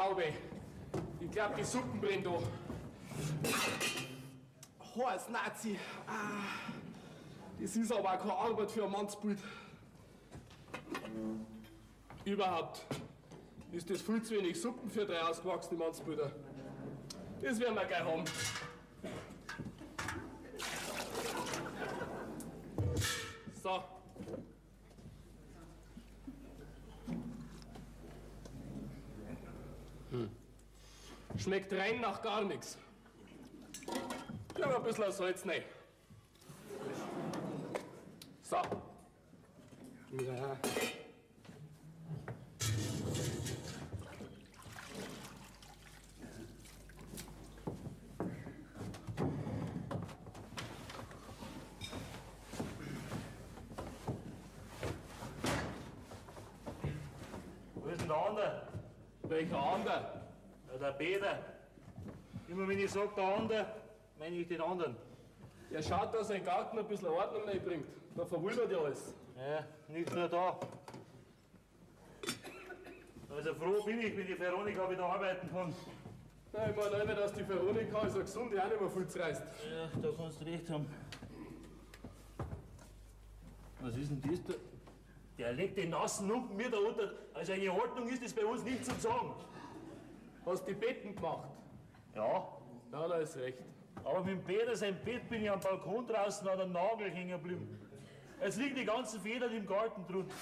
Haube. Ich glaub, die Suppen brennen da. Heiß Nazi. Das ist aber auch keine Arbeit für ein Mannsbild. Überhaupt ist das viel zu wenig Suppen für 3 ausgewachsene Mannsbilder. Das werden wir gleich haben. So. Schmeckt rein nach gar nichts. Ich habe ein bisschen Salz rein. So. Ja. Wo ist denn der andere? Welcher andere? Ja, der Peter. Immer wenn ich sage der andere, meine ich den anderen. Der schaut, dass sein Garten ein bisschen Ordnung reinbringt. Da verwildert ja alles. Ja, nicht nur da. Also froh bin ich, wenn die Veronika wieder arbeiten kann. Na, ich meine nicht, dass die Veronika, also gesund, auch nicht mehr viel zerreißt. Ja, da kannst du recht haben. Was ist denn das da? Der legt den nassen Lumpen mir da unter. Also eine Ordnung ist das bei uns nicht zum Sagen. Hast die Betten gemacht? Ja, Ja, da ist recht. aber mit dem Peter sein Bett bin ich am Balkon draußen an einem Nagel hängen geblieben. Jetzt liegen die ganzen Federn im Garten drunter.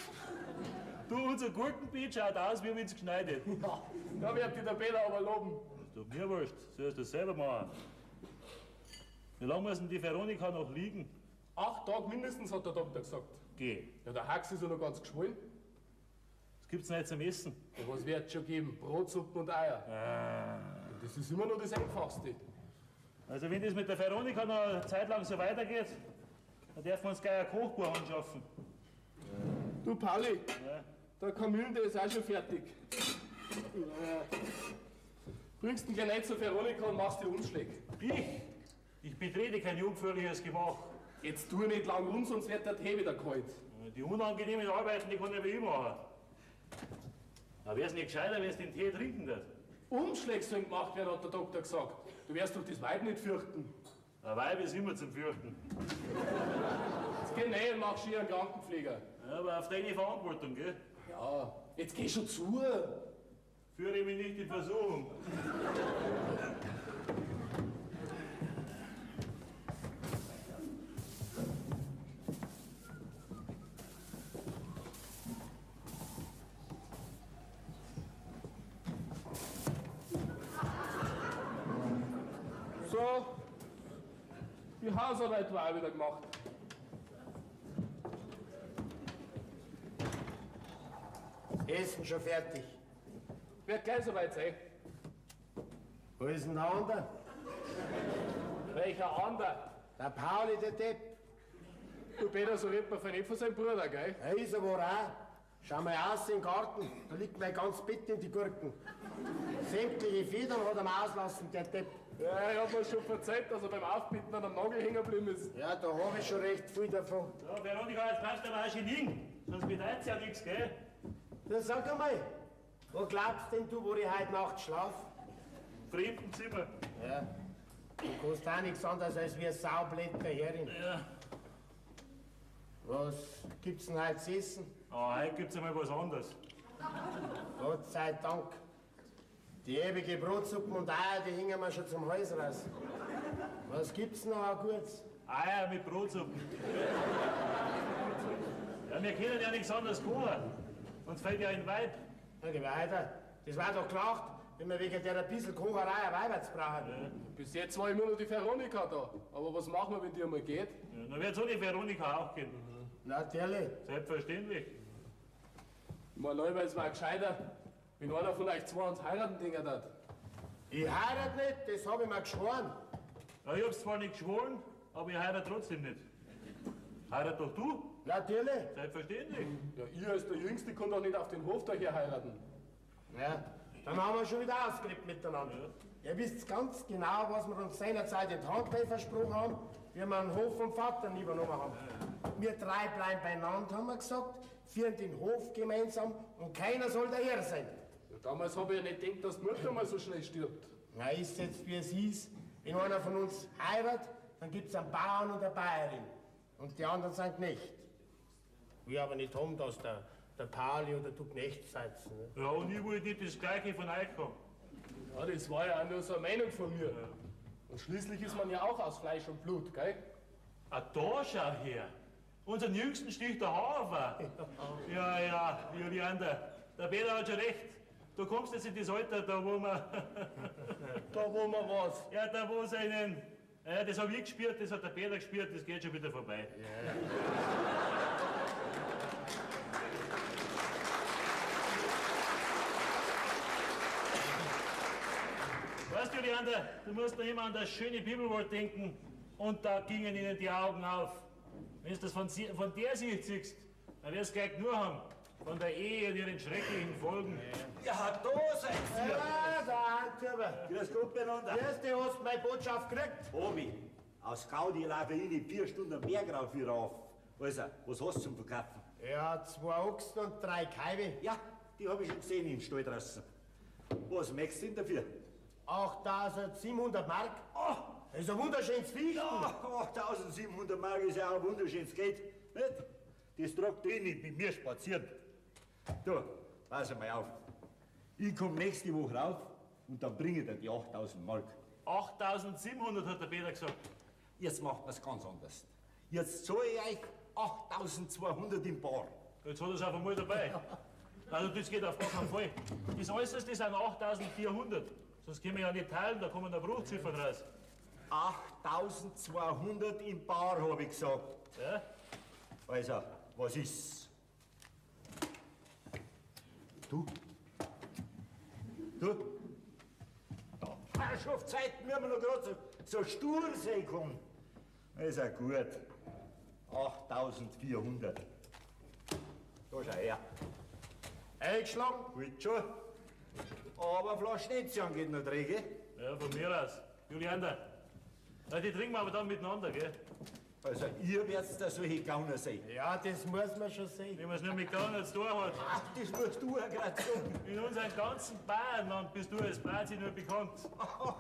Du, unser Gurkenbeet schaut aus, wie wenn es geschneidet. Ja, da wird dir der Peter aber loben. Du, mir wurscht, sollst du das selber machen. Wie lange muss denn die Veronika noch liegen? 8 Tage mindestens, hat der Doktor gesagt. Geh. Ja, der Hax ist ja noch ganz geschwollen. Was gibt's denn nicht zum Essen? Ja, was wird es schon geben? Brotsuppen und Eier. Das ist immer noch das Einfachste. Also wenn das mit der Veronika noch eine Zeit lang so weitergeht, dann dürfen wir uns gleich ein Kochbuch anschaffen. Du, Pauli, Ja. der Kamillen, der ist auch schon fertig. Ja. Bringst ihn gleich nicht zur Veronika und machst die Umschläge. Ich betrete kein jungfräuliches Gemach. Jetzt tu nicht lang rum, sonst wird der Tee wieder kalt. Die unangenehmen Arbeiten, die kann ich wie immer machen. Aber wär's nicht gescheiter, wenn es den Tee trinken wird? Umschläge sollen gemacht werden, hat der Doktor gesagt. Du wirst doch das Weib nicht fürchten. Ein Weib ist immer zum Fürchten. Jetzt geh rein und mach schier einen Krankenpfleger. Ja, aber auf deine Verantwortung, gell? Ja, jetzt geh schon zu. Führe mich nicht in Versuchung. So, die Hausarbeit war auch wieder gemacht. Essen schon fertig. Wird gleich soweit sein. Wo ist denn der andere? Welcher andere? Der Pauli, der Depp. Du, Peter, so redet man von nicht von seinem Bruder, gell? Er ist aber auch. Schau mal aus im Garten. Da liegt mein ganzes Bett in die Gurken. Sämtliche Federn hat er mir auslassen, der Depp. Ja, ich hab mir schon verzeiht, dass er beim Aufbitten an einem Nagel hängen geblieben ist. Ja, da habe ich schon recht viel davon. Ja, Veronika, jetzt brauchst du aber auch schon liegen. Sonst bedeutet's ja nichts, gell? Dann sag einmal, wo glaubst denn du, wo ich heute Nacht schlaf? Fremdenzimmer. Ja. Du kannst auch nichts anderes als wie eine Saublätter Herrin. Ja. Was gibt's denn heute zu essen? Ah, heute gibt's einmal was anderes. Gott sei Dank. Die ewige Brotsuppen und Eier, die hängen mir schon zum Hals raus. Was gibt's noch auch Gutes? Eier mit Brotsuppen. Ja, wir können ja nichts anderes kochen. Uns fällt ja ein Weib. Na, geh weiter. Das war doch gelacht, wenn wir wegen der ein bisschen Kocherei ein Weiberz brauchen. Bis jetzt war immer noch die Veronika da. Aber was machen wir, wenn die einmal geht? Ja, dann wird so die Veronika auch gehen. Natürlich. Selbstverständlich. Ich meine, Leute, es war gescheiter, wenn einer von euch zwei uns heiraten denken hat. Ich heirate nicht, das habe ich mir geschworen. Ja, ich hab's zwar nicht geschworen, aber ich heirate trotzdem nicht. Heirat doch du? Natürlich. Selbstverständlich. Ja, ihr als der Jüngste könnt doch nicht auf den Hof da hier heiraten. Ja, dann haben wir schon wieder ausgelebt miteinander. Ihr wisst ganz genau, was wir uns seinerzeit in die Hand versprochen haben, wie wir einen Hof vom Vater übernommen haben. Wir 3 bleiben beieinander, haben wir gesagt, führen den Hof gemeinsam und keiner soll daher sein. Ja, damals habe ich ja nicht gedacht, dass die Mutter mal so schnell stirbt. Na, ist jetzt wie es ist. Wenn einer von uns heiratet, dann gibt's einen Bauern und eine Bäuerin. Und die anderen sind Knecht. Wir aber nicht haben, dass der Pauli oder du Knecht seid. Ne? Ja, und ich wollte nicht das Gleiche von euch haben. Ja, das war ja auch nur so eine Meinung von mir. Und schließlich ist man ja auch aus Fleisch und Blut, gell? Ah, da schau her. Unseren Jüngsten sticht der Hafer. Ja, Juliander, der Peter hat schon recht. Du kommst jetzt in das Alter, da wo man... Da wo man was. Ja, da wo seinen... Ja, das habe ich gespürt, das hat der Peter gespürt, das geht schon wieder vorbei. Weißt du, Juliander, du musst noch immer an das schöne Bibelwort denken und da gingen ihnen die Augen auf. Wenn du das von der Sicht siehst, dann wirst du gleich nur haben. Von der Ehe und ihren schrecklichen Folgen. Ja, da seid ihr! Ja, da, Handtuber. Grüß Gott beieinander. Erst, du hast meine Botschaft gekriegt. Obi, aus Gaudi laufe ich in 4 Stunden am Berg rauf wieder auf. Also, was hast du zum Verkaufen? Ja, 2 Ochsen und 3 Kaibe. Ja, die habe ich schon gesehen im Stall draußen. Was möchtest du denn dafür? 8.700 Mark. Oh, Das ist ein wunderschönes Viech. ja, 8.700 Mark ist ja auch ein wunderschönes Geld. Nicht? Das tragt du nicht mit mir spazieren. Du, pass mal auf. Ich komm nächste Woche rauf und dann bringe ich dir die 8.000 Mark. 8.700 hat der Peter gesagt. Jetzt macht man's ganz anders. Jetzt zahle ich euch 8.200 im Bar. Jetzt hat er es auf einmal dabei. Also das geht auf gar keinen Fall. Das Äußerste sind 8.400. Sonst können wir ja nicht teilen, da kommen eine Bruchziffer raus. 8.200 im Bar, habe ich gesagt. Ja? Also, was ist's? Du? Da, Herrschaftszeiten müssen wir noch gerade so stur sein können. Ist ja gut. 8.400. Da schau her. Eingeschlagen. Gut schon. Aber Flaschnetzchen geht noch drin, gell? Ja, von mir aus. Juliander. Na, die trinken wir aber dann miteinander, gell? Also, ihr werdet da solche Gauner sein. Ja, das muss man schon sehen. Wenn man es nur mit Gauner zu tun hat. Ach, das musst du ja gerade sagen. In unserem ganzen Bayernland bist du als Brazi nur bekannt. Ach,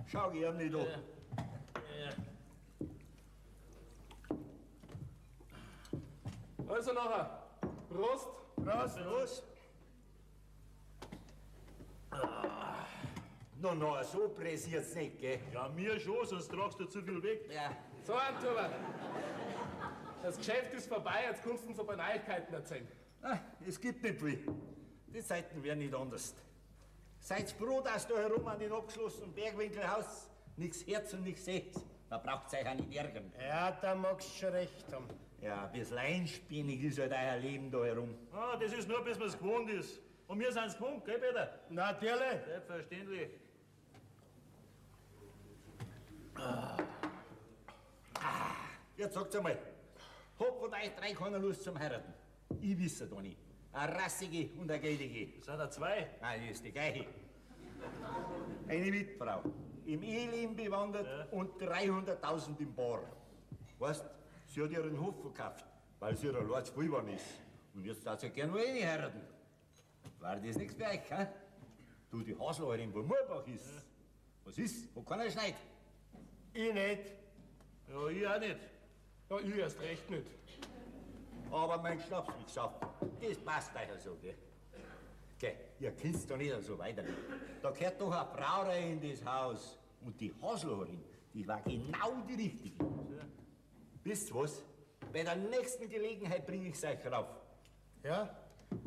schau gern nicht an. Also nachher, Prost. Prost. Was? No, so pressiert's nicht, gell? Ja, mir schon, sonst tragst du zu viel weg. Ja. So, Handtuber. Das Geschäft ist vorbei, jetzt kannst du uns ein paar Neuigkeiten erzählen. Ah, es gibt nicht viel. Die Zeiten werden nicht anders. Seid froh, dass da herum an den abgeschlossenen Bergwinkelhaus nichts Herz und nichts seht. Da braucht's euch auch nicht ärgern. Ja, da magst du schon recht haben. Ja, ein bisschen einspinnig ist halt euer Leben da herum. Ah, das ist nur, bis man es gewohnt ist. Und wir sind's gewohnt, gell, Peter? Natürlich. Selbstverständlich. Jetzt sagt's einmal, hab von euch 3 keiner Lust zum Heiraten. Ich wisse da nicht. Eine rassige und eine geldige. Das sind ja 2. Nein, die ist die gleiche. Eine Witfrau, im Eheleben bewandert und 300.000 im Bar. Weißt, sie hat ihren Hof verkauft, weil sie ihr Lord zu viel geworden ist. Und jetzt darf sie gerne noch eine heiraten. War das nichts für euch, hä? Du, die Haslacherin, wo Murbach ist. Was ist? Wo keiner schneit? Ich nicht. Ja, ich auch nicht. Ja, ich erst recht nicht. Aber mein Schnaps, wie gesagt, das passt euch so, gell? Gell, ihr könnt's doch nicht so weitergehen. Da gehört doch eine Frau rein in das Haus. Und die Haslacherin, die war genau die Richtige. Wisst ihr was? Bei der nächsten Gelegenheit bringe ich's euch rauf. Ja?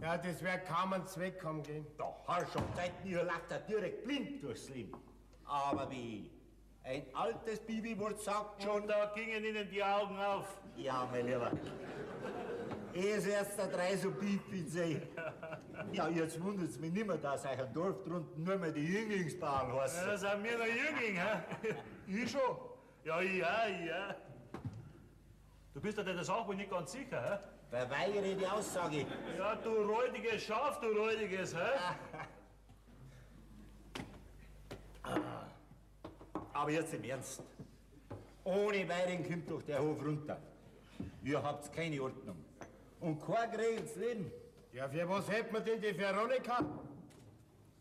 Ja, das wird kaum einen Zweck haben gehen. Da Herrschaftszeiten, ihr lacht da direkt blind durchs Leben. Aber wie? Ein altes Bibelwort sagt schon, Und da gingen ihnen die Augen auf. ja, mein Lieber. Es erst der 3 so piepig sein. Ja, jetzt wundert's mich nimmer, dass euch ein Dorf drunten nur mehr die Jünglingsbauern Ja, heißen. das sind wir noch Jüngling, hä? Ich schon. Ja, ja. Du bist ja der Sache wohl nicht ganz sicher, hä? Verweigere die Aussage. Ja, du räudiges Schaf, du räudiges, hä? Aber jetzt im Ernst. Ohne Weiden kommt doch der Hof runter. Ihr habt keine Ordnung. Und kein geregeltes Leben. Ja, für was hält man denn die Veronika?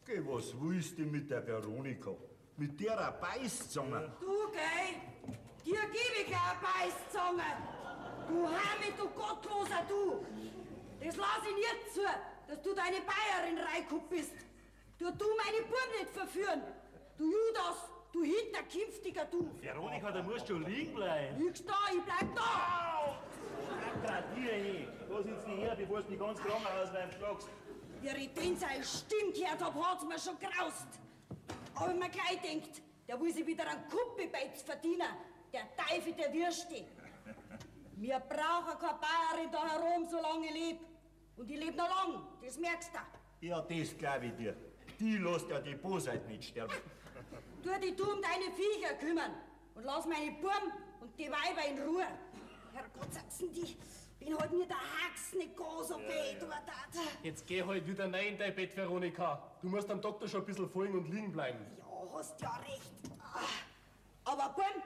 Geh, was willst du mit der Veronika? Mit der eine Beißzunge? Du, geh! Dir gebe ich eine Beißzunge! Du Hami, du Gottloser, du! Das lass ich nicht zu, dass du deine Bayerin reingekommen bist. Du meine Buben nicht verführen. Du Judas, du hinterkünftiger, du! Veronika, da musst du liegen bleiben. Liegst da, ich bleib da! Grad dir hin. Da sitzt die her, bevor du die ganz Krankenhaus schlagst. Wie ich den sein Stimm gehört hab, hat's mir schon graust. Aber wenn man gleich denkt, der will sich wieder einen Kuppelbeiz verdienen, der Teufel der Würste. Wir brauchen keine Bayerin da herum, solange ich lebe. Und ich lebe noch lang, das merkst du. Ja, das glaub ich dir. Die lässt ja die Bosheit nicht sterben. Tu dich um deine Viecher kümmern und lass meine Buben und die Weiber in Ruhe. Herrgott, sagsen die, bin halt mir der Hax nicht gar so weh, du dat. Jetzt geh halt wieder rein in dein Bett, Veronika. Du musst am Doktor schon ein bisschen folgen und liegen bleiben. Ja, hast ja recht. Aber Buben,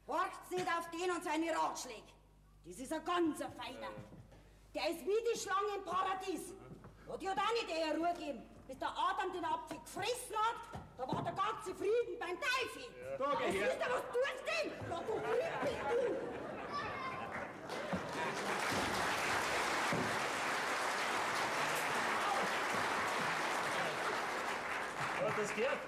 horcht nicht auf den und seine Ratschläge. Das ist ein ganz feiner. Der ist wie die Schlange im Paradies. Und die hat auch nicht eher Ruhe gegeben, bis der Adam den Apfel gefressen hat. Da war der ganze Frieden beim Teufel. Ja. Da geh her. Was tust du denn? Da du Krüppel, du! Hat das gehört?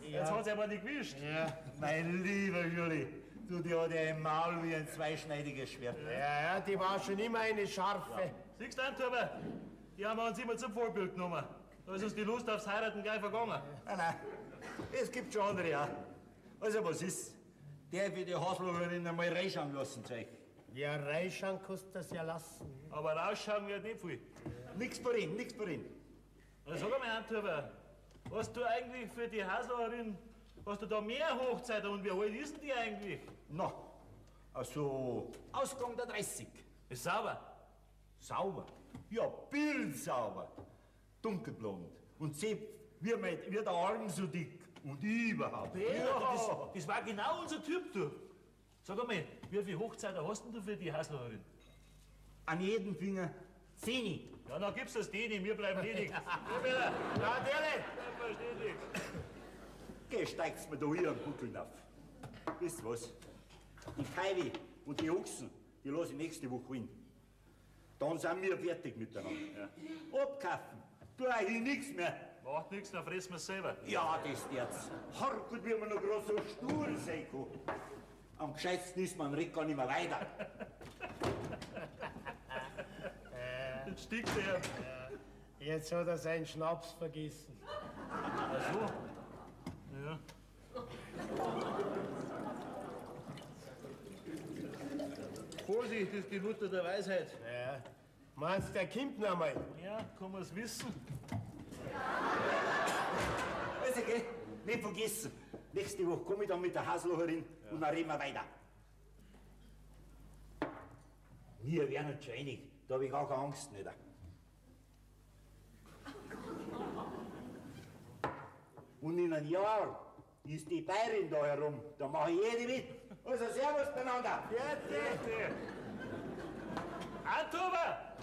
Ja. Jetzt hat's aber nicht gewischt. Ja, mein lieber Juli, du, die hat ja im Maul wie ein zweischneidiges Schwert. Ja, die war schon immer eine scharfe. Ja. Siehst du, Antwerper? Die haben wir uns immer zum Vorbild genommen. Da ist uns die Lust aufs Heiraten gleich vergangen. Nein, es gibt schon andere auch. Also, was ist? Der will die Haslerin einmal reinschauen lassen, Zeug. Ja, reinschauen kannst du das ja lassen. Aber rausschauen wird nicht viel. Nix für ihn, nix für ihn. Also, sag einmal, Antwerper, hast du eigentlich für die Haslerin, hast du da mehr Hochzeiten und wie alt ist denn die eigentlich? Na, also Ausgang der 30. Ist sauber. Sauber? Ja, bildsauber. Dunkelblond. Und sie, wie der Arm so dick. Und überhaupt. Ja, das war genau unser Typ, du. Sag einmal, wie viele Hochzeiten hast denn du für die Haslerin? An jedem Finger 10. Ja, dann gibst du das denen, wir bleiben ledig. Ja, natürlich. Versteht nichts. Geh, steigt's mir da hier am Buckeln auf. Wisst ihr was? Die Kaiwi und die Ochsen, die lasse ich nächste Woche hin. Dann sind wir fertig miteinander. Ja. Abkaufen, tu auch hier nichts mehr. Macht nichts, dann fressen wir selber. Ja, das jetzt. Hartgut, wie man noch gerade so stur sein kann. Am gescheitsten ist man, redet gar nicht mehr weiter. Jetzt stickt er. Jetzt hat er seinen Schnaps vergessen. Ach so. Ja. Vorsicht, ist die Mutter der Weisheit. Ja. Meinst du, der kommt noch mal? Ja, kann man's wissen. Also, gell? Nicht vergessen. Nächste Woche komme ich dann mit der Haslocherin und dann reden wir weiter. Wir werden uns schon einig. Da habe ich gar keine Angst nicht. Und in einem Jahr ist die Bayerin da herum. Da mache ich jede mit. Also, servus miteinander. Bitte. Antwerper!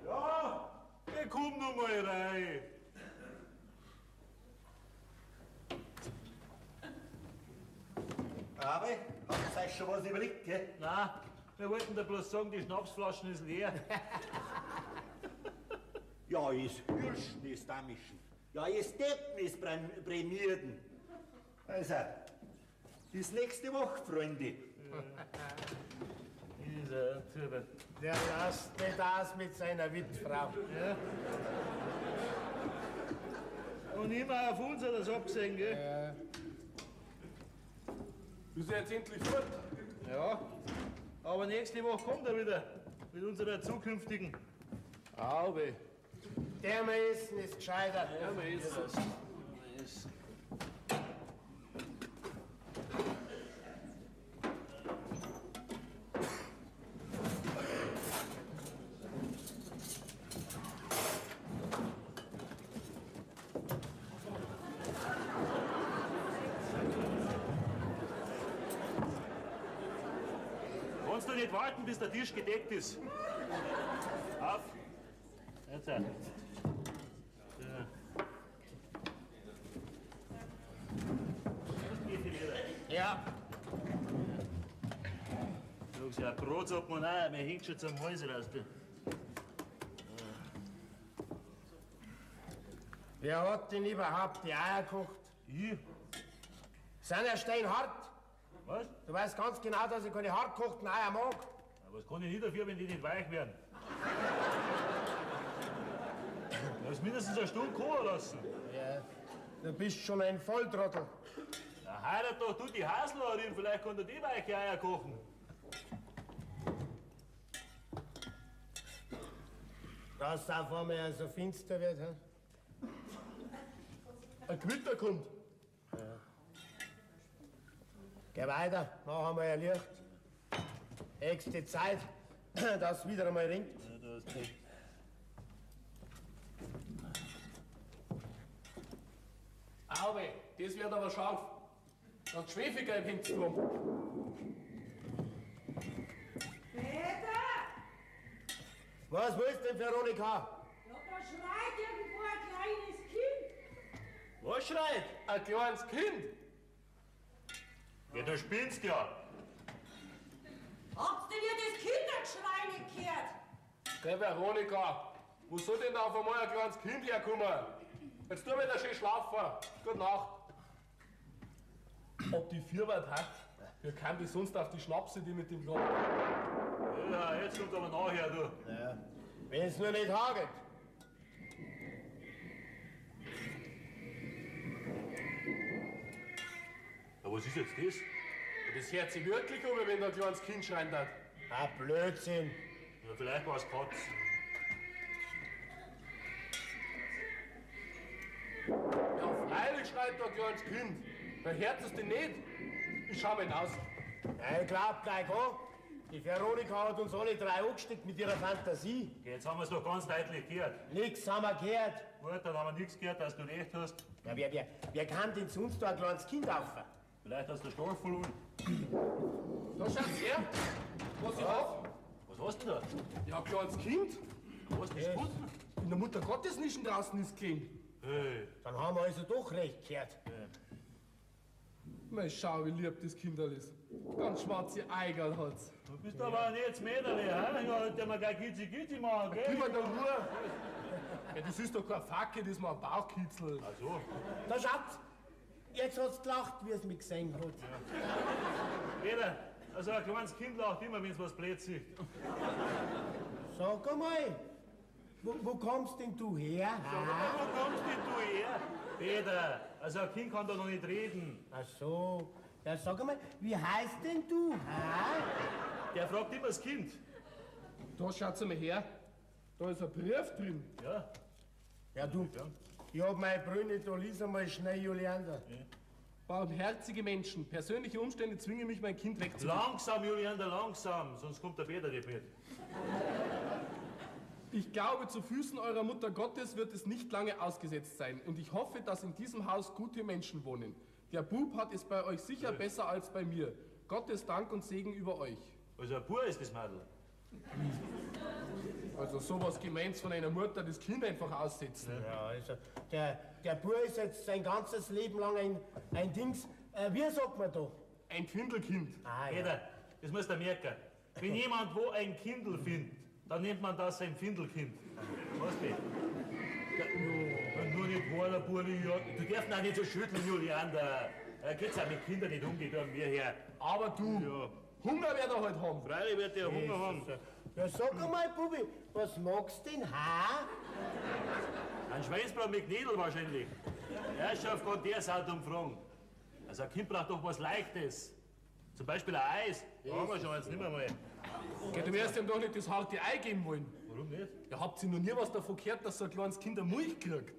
Ja? Komm noch mal rein. Aber, habt ihr euch schon was überlegt, gell? Nein, wir wollten dir bloß sagen, die Schnapsflaschen ist leer. Ja, ist Hürschen, ist Damischen. Ja, ist Deppen, ist Prämierten. Also, bis nächste Woche, Freunde. Dieser Antwerper. Der lasst nicht aus mit seiner Witfrau. Ja. Und immer auf uns hat er es abgesehen, gell? Ja. Bist du jetzt endlich fort? Ja. Aber nächste Woche kommt er wieder. Mit unserer zukünftigen. Aube. Der mal essen ist gescheiter. Ja, man ist es. Kannst du nicht warten, bis der Tisch gedeckt ist? Auf. Jetzt. Ja. her. Sag's ja, Brot sagt man auch, mir hängt schon zum Hals raus. Du. Wer hat denn überhaupt die Eier gekocht? Ich? Sind ja steinhart. Was? Du weißt ganz genau, dass ich keine hartgekochten Eier mag. Aber was kann ich nicht dafür, wenn die nicht weich werden? Du hast mindestens eine Stunde kochen lassen. Ja, du bist schon ein Volltrottel. Na, heiratet doch du die Haslerin, vielleicht kann der die weiche Eier kochen. Dass es auf einmal ja so finster wird, hä? Ein Gewitter kommt. Geh weiter, mach einmal ein Licht. Nächste Zeit, dass es wieder einmal ringt. Ja, du hast recht. Auwe, das wird aber scharf. Ganz Schwefelgelb hängt's drum. Peter! Was willst du denn, Veronika? Ja, da schreit irgendwo ein kleines Kind. Was schreit? Ein kleines Kind. Ja, du spinnst ja. Habt ihr das Kindergeschrei nicht gehört? Gell, Veronika, wo soll denn da auf einmal ein kleines Kind herkommen? Jetzt tu wieder schön schlafen. Gute Nacht. Ob die Vierwart hat? Wir kamen die sonst auf die Schnapse, die mit dem Glauben. Ja, jetzt kommt aber nachher, du. Ja, wenn es nur nicht hagelt. Aber was ist jetzt das? Das hört sich wirklich um, wenn da ein kleines Kind schreien hat. Ah, Blödsinn. Ja, vielleicht war es Katz. Ja, freilich schreit da ein kleines Kind. Man hört es denn nicht. Ich schau mal hinaus. Ja, ich glaub gleich an. Die Veronika hat uns alle drei angesteckt mit ihrer Fantasie. Okay, jetzt haben wir es doch ganz deutlich gehört. Nix haben wir gehört. Gut, dann haben wir nichts gehört, dass du recht hast. Ja, wer kann denn sonst da ein kleines Kind aufen? Vielleicht hast du Stoff verloren. Da schaut's her. Was ich hab. Was hast du denn da? Ja, ein kleines Kind. Was ist gefunden? In der Mutter Gottes Nischen draußen ist Kind. Hey, Dann haben wir also doch recht gehört. Mal schau, wie lieb das Kinderl ist. Ganz schwarze Eigerl hat's. du bist aber nicht das Mäderle, hä? Ja, der mal gleich Gitzi machen, Gib gell? mir da Ruhe. Ja, das ist doch kein Facke, das ist mal ein Bauchkitzel. Ach so. Da schaut, jetzt hat's gelacht, wie es mich gesehen hat. Peter, also ein kleines Kind lacht immer, wenn es was blöd sieht. Sag einmal, wo kommst denn du her? Wo kommst denn du her? Peter, also ein Kind kann doch noch nicht reden. Ach so. Ja, sag einmal, wie heißt denn du? Der fragt immer das Kind. Da schaut's einmal her. Da ist ein Brief drin. Ja, Ja, du, ich hab meine Brüne, da lies einmal schnell, Juliander. Barmherzige Menschen, persönliche Umstände zwingen mich, mein Kind wegzugeben. langsam, Juliander, langsam, sonst kommt der Peter nicht mit. Ich glaube, zu Füßen eurer Mutter Gottes wird es nicht lange ausgesetzt sein. Und ich hoffe, dass in diesem Haus gute Menschen wohnen. Der Bub hat es bei euch sicher besser als bei mir. Gottes Dank und Segen über euch. Also ein Bub ist das Mädel. Also sowas Gemeins von einer Mutter, das Kind einfach aussetzen. Ja, also, der Bub ist jetzt sein ganzes Leben lang ein Dings, wie sagt man da? Ein Findelkind. Ah, Peter, das musst du merken. Wenn jemand wo ein Kindl findet, dann nennt man das ein Findelkind. Weißt du? Ja, nur nicht Waller, Burli, ja. Du darfst auch nicht so schütteln, Juliander. Geht's auch mit Kindern nicht umgegangen, wir her. Aber du, Ja. Hunger wird er heute haben. Freilich wird der Hunger haben. Ja, sag einmal, Bubi, was magst du denn, Ein Schweinsbraten mit Knädel wahrscheinlich. Herrschaft, Gott, der Saut umfragen. Also ein Kind braucht doch was Leichtes. Zum Beispiel ein Eis. Da haben wir schon jetzt nicht mehr mal. Gell, du wirst ihm doch nicht das harte Ei geben wollen. Warum nicht? Ja, habt ihr noch nie was davon gehört, dass so ein kleines Kind eine Milch kriegt?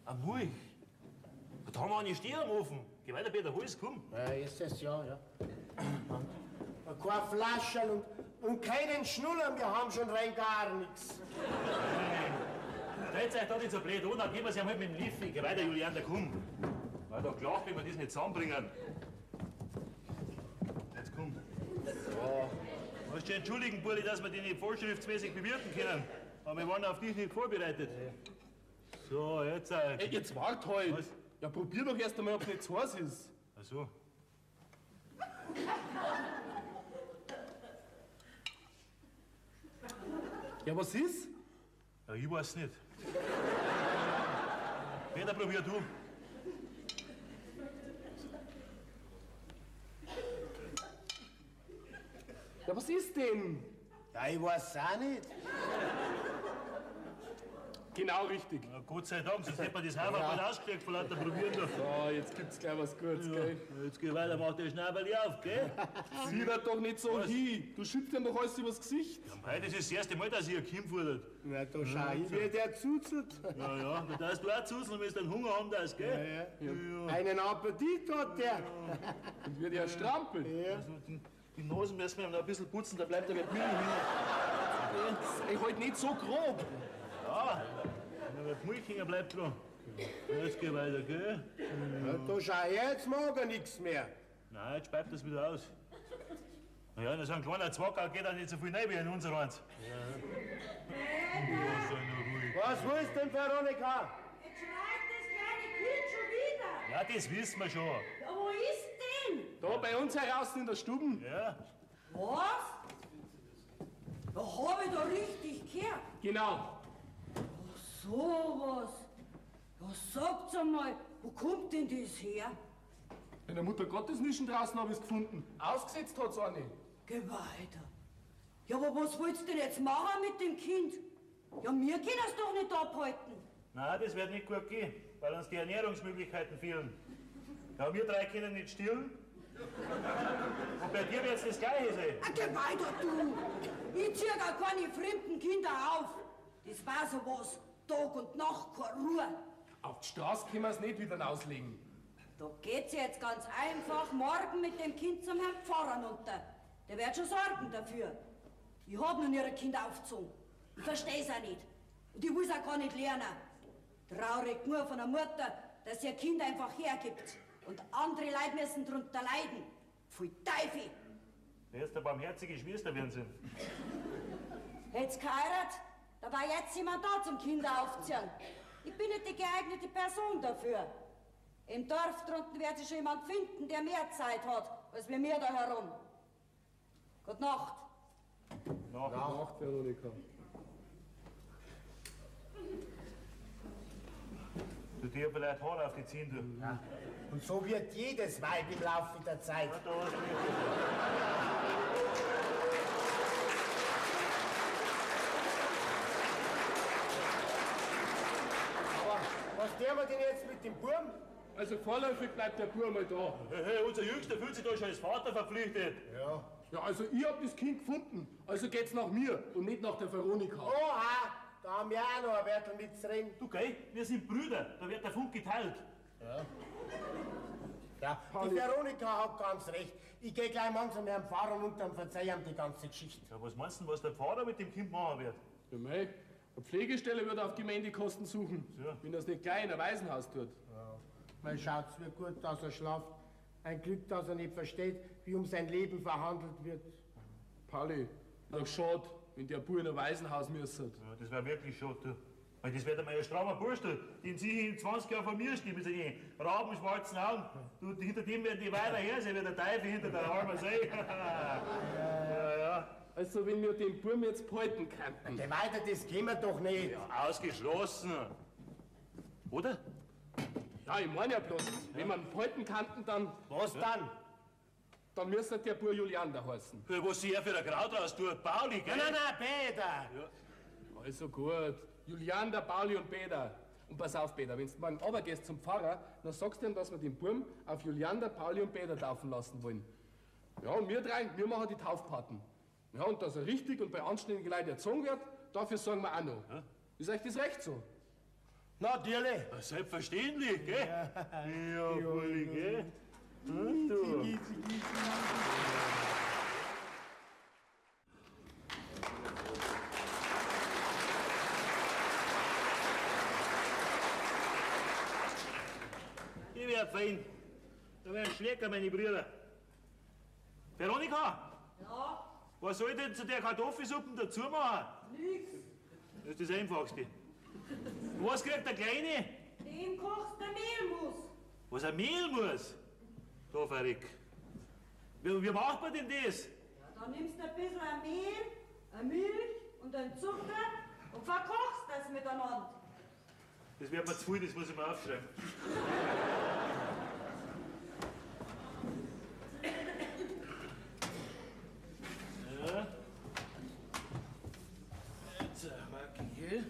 Eine Milch? Da haben wir eine Stier am Ofen. Geh weiter, Peter, hol's, komm. Ja, ist es ja. Keine Flaschen und keinen Schnuller, wir haben schon rein gar nichts. Stellt euch da nicht so blöd an, dann gehen wir sie einmal mit dem Liefen. Geh weiter, Juliander, komm. Weil da gelacht, wenn wir das nicht zusammenbringen. Jetzt komm. Ja. Du musst schon entschuldigen, Burli, dass wir die nicht vorschriftsmäßig bewirten können. Aber wir waren auf dich nicht vorbereitet. So, jetzt. Ey, jetzt wart halt. Was? Ja, probier doch erst einmal, ob es nicht zu heiß ist. Ach so. Ja, was ist? Ja, ich weiß nicht. Peter, probier du. Ja, was ist denn? Ja, ich weiß auch nicht. Genau richtig. Ja, Gott sei Dank, sonst hätte man das Hafer bald ausgekriegt von lauter Probieren da. So, jetzt gibt's gleich was Gutes, gell? Jetzt geh weiter, mach den Schnabel auf, gell? Sieh das doch nicht so hin. Du schützt ihm doch alles übers Gesicht. Hey, das ist das erste Mal, dass ich ein Kind fordert. Na, da schau, ich werde der gezuzelt. Ja, da darfst du auch zuzeln, wenn du einen Hunger haben darfst, gell? Ja. Einen Appetit hat der. Und wird ja strampeln. Also, die Nasen müssen wir noch ein bisschen putzen, da bleibt aber Milch hängen. Ey, halt nicht so grob. Ja, aber die Milch hängen bleibt dran. Jetzt geh weiter, gell? Ja, da schau, jetzt mag er nichts mehr. Nein, jetzt speibt das wieder aus. Na ja, so ein kleiner Zwacker geht auch nicht so viel rein wie in unser eins. Was willst denn, Veronika? Jetzt schreit das kleine Kind schon wieder. Ja, das wissen wir schon. Ja, wo ist denn? Da bei uns heraus in der Stube. Ja, Was? Da hab ich da richtig gehört. Genau. Sowas. Ja, sagt's einmal, wo kommt denn das her? In der Mutter Gottes Nischen draußen habe ich es gefunden. Ausgesetzt hat's eine. Geh weiter. Ja, aber was willst du denn jetzt machen mit dem Kind? Ja, wir können es doch nicht abhalten. nein, das wird nicht gut gehen, weil uns die Ernährungsmöglichkeiten fehlen. Ja, wir drei können nicht stillen. Und bei dir wird es das Gleiche sein. Ah, geh weiter, du. Ich zieh gar keine fremden Kinder auf. Das war sowas. Tag und Nacht, keine Ruhe. Auf die Straße können wir es nicht wieder auslegen. Da geht's jetzt ganz einfach morgen mit dem Kind zum Herrn Pfarrer runter. Der wird schon sorgen dafür. Ich hab nun ihre Kinder aufgezogen. Ich versteh's auch nicht. Und ich will's auch gar nicht lernen. Traurig nur von einer Mutter, dass ihr Kind einfach hergibt. Und andere Leute müssen drunter leiden. Pfui Teufel! Jetzt eine barmherzige Schwester werden sie. Hätt's geheiratet, da war jetzt jemand da zum Kinder aufziehen. Ich bin nicht die geeignete Person dafür. Im Dorf drunten wird sich schon jemand finden, der mehr Zeit hat, als wir da herum. Gute Nacht. Nacht, Veronika. Du dir vielleicht Haare auf die ziehen, du. Ja. Und so wird jedes Weib im Laufe der Zeit. Da hast du mich. Aber was tun wir denn jetzt mit dem Burm? Also vorläufig bleibt der Bub mal da. Hey, unser Jüngster fühlt sich da schon als Vater verpflichtet. Ja. Ja, also ich hab das Kind gefunden. Also geht's nach mir und nicht nach der Veronika. Oha, da haben wir auch noch ein Wörtel mitzureden. Du, gell? Wir sind Brüder, da wird der Funk geteilt. Ja, die Veronika hat ganz recht. Ich gehe gleich morgen zum Herrn Pfarrer und dann verzeih ihm die ganze Geschichte. Ja, was meinst du, was der Pfarrer mit dem Kind machen wird? Ja, mei, eine Pflegestelle würde auf Gemeindekosten suchen, Ja. wenn das nicht gleich in ein Waisenhaus tut. Man schaut's mir gut, dass er schlaft. Ein Glück, dass er nicht versteht, wie um sein Leben verhandelt wird. Pauli, doch schade, wenn der Bub in ein Waisenhaus müsste. Ja, das wäre wirklich schade, du. Weil das wird einmal ein strammer Burstel, den sie in 20 Jahren von mir stehen, mit seinen rabenschwarzen Augen. Du, hinter dem werden die weiter her sein, wie der Teufel hinter der Halmer See. Ja. Also wenn wir den Burm jetzt behalten könnten. Geh weiter, das können wir doch nicht. Ausgeschlossen. Oder? Ja, ich meine ja bloß, wenn wir ihn behalten könnten, Was dann? dann müsste der Bub Juliander heißen. Ja, was sie ja für ein Kraut raus tut, Pauli, gell? Nein, Peter! Also gut, Juliander, Pauli und Peter. Und pass auf, Peter, wenn du morgen runtergehst zum Pfarrer, dann sagst du ihm, dass wir den Burm auf Juliander, Pauli und Peter taufen lassen wollen. Ja, und wir drei, wir machen die Taufpaten. Ja, und dass er richtig und bei anständigen Leuten erzogen wird, dafür sagen wir auch noch. Ist euch das recht so? Natürlich. Ja, selbstverständlich, gell? Ja, Pauli, gell? Und du? Ich wär fein. Da wär ein Schlecker, meine Brüder. Veronika, Ja, was soll ich denn zu der Kartoffelsuppe dazu machen? nix. Das ist das Einfachste. Was kriegt der Kleine? Dem kochst der Mehlmus. Was ein Mehl muss? Da, verrick. Wie macht man denn das? Ja, dann nimmst du ein bisschen Mehl, Milch und einen Zucker und verkochst das miteinander. Das wird mir zu viel, das muss ich mir aufschreiben. Ja. Jetzt mag ich hier.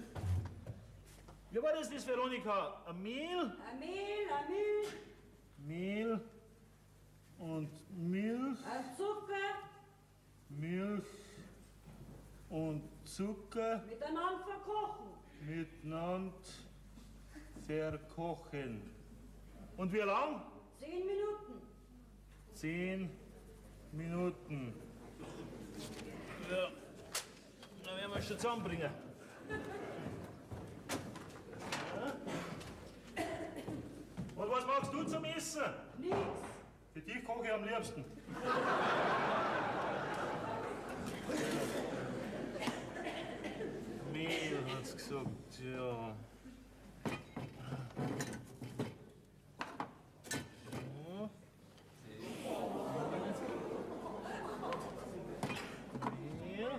Wie war das, Veronika? Ein Mehl? Ein Mehl, ein Milch, Mehl und Milch. ein Zucker, Milch und Zucker miteinander verkochen. miteinander verkochen. Und wie lang? 10 Minuten. 10 Minuten. Ja, dann werden wir schon zusammenbringen. Ja. Und was magst du zum Essen? Nix. Für dich koche ich am liebsten. Mehl hat's gesagt, ja. Mehl.